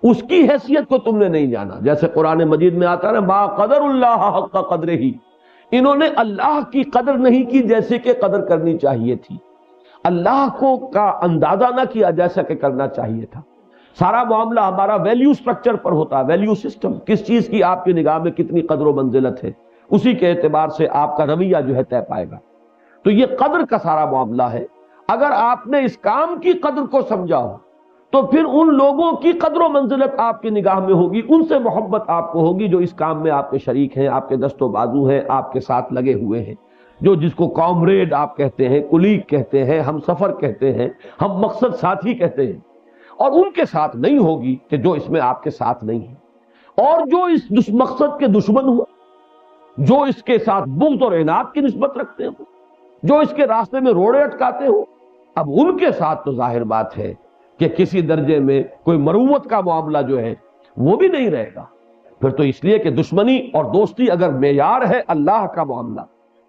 اس کی حیثیت کو تم نے نہیں جانا. جیسے قرآن مجید میں آتا ہے نا ما قدر اللہ حق قدرہ، انہوں نے اللہ کی قدر نہیں کی جیسے کہ قدر کرنی چاہیے تھی، اللہ کو کا اندازہ نہ کیا جیسا کہ کرنا چاہیے تھا. سارا معاملہ ہمارا ویلیو سٹرکچر پر ہوتا ہے، ویلیو سسٹم، کس چیز کی آپ کی نگاہ میں کتنی قدر و منزلت ہے، اسی کے اعتبار سے آپ کا رویہ جو ہے طے پائے گا. تو یہ قدر کا سارا معاملہ ہے. اگر آپ نے اس کام کی قدر کو سمجھا ہو تو پھر ان لوگوں کی قدر و منزلت آپ کی نگاہ میں ہوگی، ان سے محبت آپ کو ہوگی جو اس کام میں آپ کے شریک ہیں، آپ کے دست و بازو ہیں، آپ کے ساتھ لگے ہوئے ہیں، جو جس کو کامریڈ آپ کہتے ہیں، کلیگ کہتے ہیں، ہم سفر کہتے ہیں، ہم مقصد ساتھی کہتے ہیں. اور ان کے ساتھ نہیں ہوگی کہ جو اس میں آپ کے ساتھ نہیں ہے، اور جو اس مقصد کے دشمن ہو، جو اس کے ساتھ بغض اور عناد کی نسبت رکھتے ہو، جو اس کے راستے میں روڑے اٹکاتے ہو، اب ان کے ساتھ تو ظاہر بات ہے کہ کسی درجے میں کوئی مروت کا معاملہ جو ہے وہ بھی نہیں رہے گا. پھر تو اس لیے کہ دشمنی اور دوستی اگر معیار ہے اللہ کا معاملہ،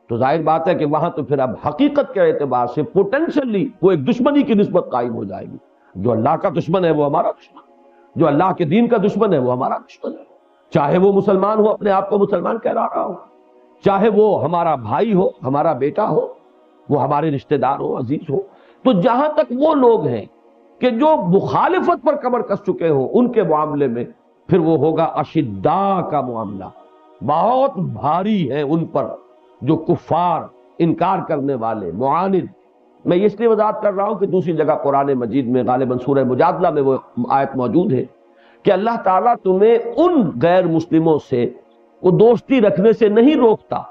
تو ظاہر بات ہے کہ وہاں تو پھر اب حقیقت کے اعتبار سے پوٹینشلی وہ ایک دشمنی کی نسبت قائم ہو جائے گی. جو اللہ کا دشمن ہے وہ ہمارا دشمن، جو اللہ کے دین کا دشمن ہے وہ ہمارا دشمن ہے، چاہے وہ مسلمان ہو، اپنے آپ کو مسلمان کہہ رہا ہو، چاہے وہ ہمارا بھائی ہو، ہمارا بیٹا ہو، وہ ہمارے رشتہ دار ہو، عزیز ہو. تو جہاں تک وہ لوگ ہیں کہ جو مخالفت پر کمر کس چکے ہوں، ان کے معاملے میں پھر وہ ہوگا اشداء کا معاملہ، بہت بھاری ہے ان پر جو کفار، انکار کرنے والے، معاند. میں اس لیے وضاحت کر رہا ہوں کہ دوسری جگہ قرآن مجید میں غالباً سورہ مجادلہ میں وہ آیت موجود ہے کہ اللہ تعالیٰ تمہیں ان غیر مسلموں سے وہ دوستی رکھنے سے نہیں روکتا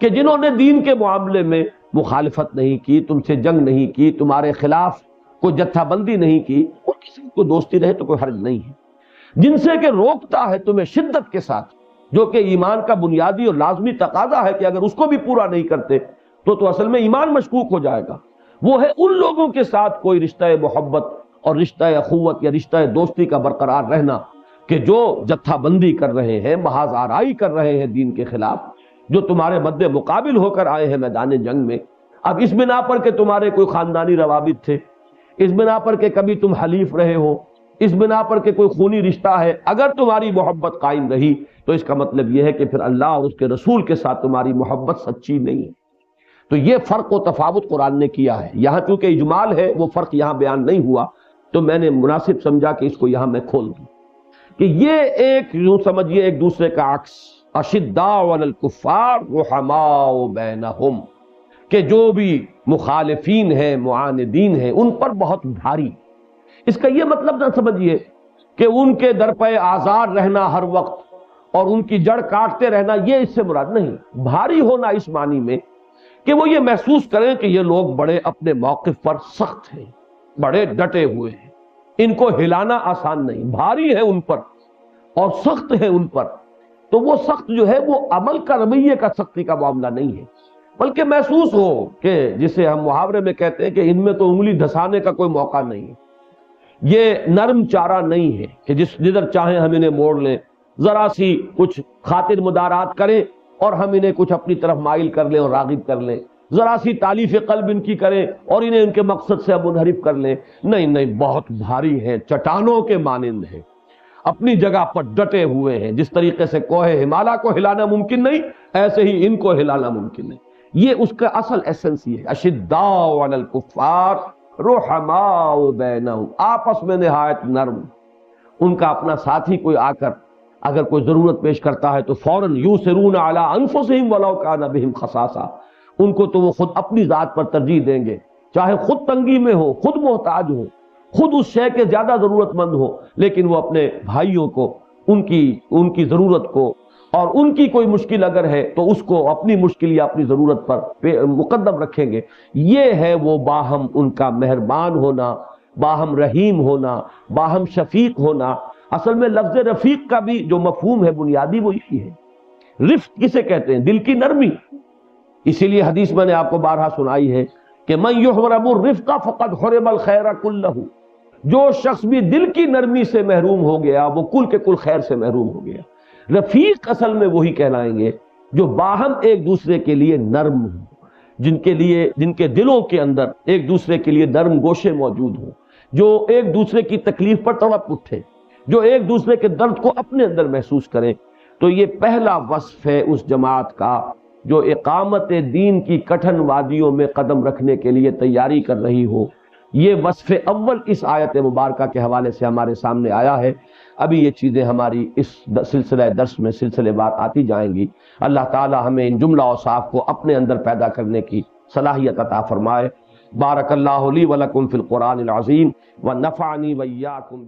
کہ جنہوں نے دین کے معاملے میں مخالفت نہیں کی، تم سے جنگ نہیں کی، تمہارے خلاف کوئی جتھا بندی نہیں کی، ان کے ساتھ کوئی دوستی رہے تو کوئی حرج نہیں ہے. جن سے کہ روکتا ہے تمہیں شدت کے ساتھ، جو کہ ایمان کا بنیادی اور لازمی تقاضا ہے کہ اگر اس کو بھی پورا نہیں کرتے تو اصل میں ایمان مشکوک ہو جائے گا، وہ ہے ان لوگوں کے ساتھ کوئی رشتہ محبت اور رشتہ اخوت یا رشتہ دوستی کا برقرار رہنا کہ جو جتھا بندی کر رہے ہیں، محاذ آرائی کر رہے ہیں دین کے خلاف، جو تمہارے مد مقابل ہو کر آئے ہیں میدان جنگ میں. اب اس بنا پر کہ تمہارے کوئی خاندانی روابط تھے، اس بنا پر کہ کبھی تم حلیف رہے ہو، اس بنا پر کہ کوئی خونی رشتہ ہے، اگر تمہاری محبت قائم رہی تو اس کا مطلب یہ ہے کہ پھر اللہ اور اس کے رسول کے ساتھ تمہاری محبت سچی نہیں ہے. تو یہ فرق و تفاوت قرآن نے کیا ہے. یہاں چونکہ اجمال ہے، وہ فرق یہاں بیان نہیں ہوا، تو میں نے مناسب سمجھا کہ اس کو یہاں میں کھول دوں کہ یہ ایک یوں سمجھیے ایک دوسرے کا عکس، اشداء علی الکفار رحماء بینہم، کہ جو بھی مخالفین ہیں، معاندین ہیں، ان پر بہت بھاری. اس کا یہ مطلب نہ سمجھیے کہ ان کے در پہ آزار رہنا ہر وقت اور ان کی جڑ کاٹتے رہنا، یہ اس سے مراد نہیں. بھاری ہونا اس معنی میں کہ وہ یہ محسوس کریں کہ یہ لوگ بڑے اپنے موقف پر سخت ہیں، بڑے ڈٹے ہوئے ہیں، ان کو ہلانا آسان نہیں، بھاری ہے ان پر اور سخت ہے ان پر. تو وہ سخت جو ہے وہ عمل کا، رویے کا سختی کا معاملہ نہیں ہے، بلکہ محسوس ہو کہ جسے ہم محاورے میں کہتے ہیں کہ ان میں تو انگلی دھسانے کا کوئی موقع نہیں ہے، یہ نرم چارہ نہیں ہے کہ جدھر چاہیں ہم انہیں موڑ لیں، ذرا سی کچھ خاطر مدارات کریں اور ہم انہیں کچھ اپنی طرف مائل کر لیں اور راغب کر لیں، ذرا سی تالیف قلب ان کی کریں اور انہیں ان کے مقصد سے منحرف کر لیں. نہیں، بہت بھاری ہیں، چٹانوں کے مانند ہیں، اپنی جگہ پر ڈٹے ہوئے ہیں. جس طریقے سے کوہ ہمالیہ کو ہلانا ممکن نہیں، ایسے ہی ان کو ہلانا ممکن نہیں. یہ اس کا اصل ایسنس یہ ہے، اشداء علی الکفار رحماء بینہم، آپس میں نہایت نرم. ان کا اپنا ساتھی کوئی آ کر اگر کوئی ضرورت پیش کرتا ہے تو فوراً یوسرون علی انفسہم ولو کان بہم خصاصہ، ان کو تو وہ خود اپنی ذات پر ترجیح دیں گے، چاہے خود تنگی میں ہو، خود محتاج ہو، خود اس شے کے زیادہ ضرورت مند ہو، لیکن وہ اپنے بھائیوں کو، ان کی ضرورت کو، اور ان کی کوئی مشکل اگر ہے تو اس کو اپنی مشکل یا اپنی ضرورت پر مقدم رکھیں گے. یہ ہے وہ باہم ان کا مہربان ہونا، باہم رحیم ہونا، باہم شفیق ہونا. اصل میں لفظ رفیق کا بھی جو مفہوم ہے بنیادی وہ یہی ہے. رفق کسے کہتے ہیں؟ دل کی نرمی. اسی لیے حدیث میں نے آپ کو بارہا سنائی ہے کہ من یحرم الرفق فقد حرم الخیر کلہ، جو شخص بھی دل کی نرمی سے محروم ہو گیا وہ کل کے کل خیر سے محروم ہو گیا. رفیق اصل میں وہی کہلائیں گے جو باہم ایک دوسرے کے لیے نرم ہوں، جن کے دلوں کے اندر ایک دوسرے کے لیے نرم گوشے موجود ہوں، جو ایک دوسرے کی تکلیف پر تڑپ اٹھے، جو ایک دوسرے کے درد کو اپنے اندر محسوس کریں۔ تو یہ پہلا وصف ہے اس جماعت کا جو اقامت دین کی کٹھن وادیوں میں قدم رکھنے کے لیے تیاری کر رہی ہو۔ یہ وصف اول اس آیت مبارکہ کے حوالے سے ہمارے سامنے آیا ہے۔ ابھی یہ چیزیں ہماری اس سلسلہ درس میں سلسلے وار آتی جائیں گی۔ اللہ تعالی ہمیں ان جملہ اوصاف کو اپنے اندر پیدا کرنے کی صلاحیت عطا فرمائے۔ بارک اللہ لی ولکم فی القرآن العظیم ونفعنی وإیاکم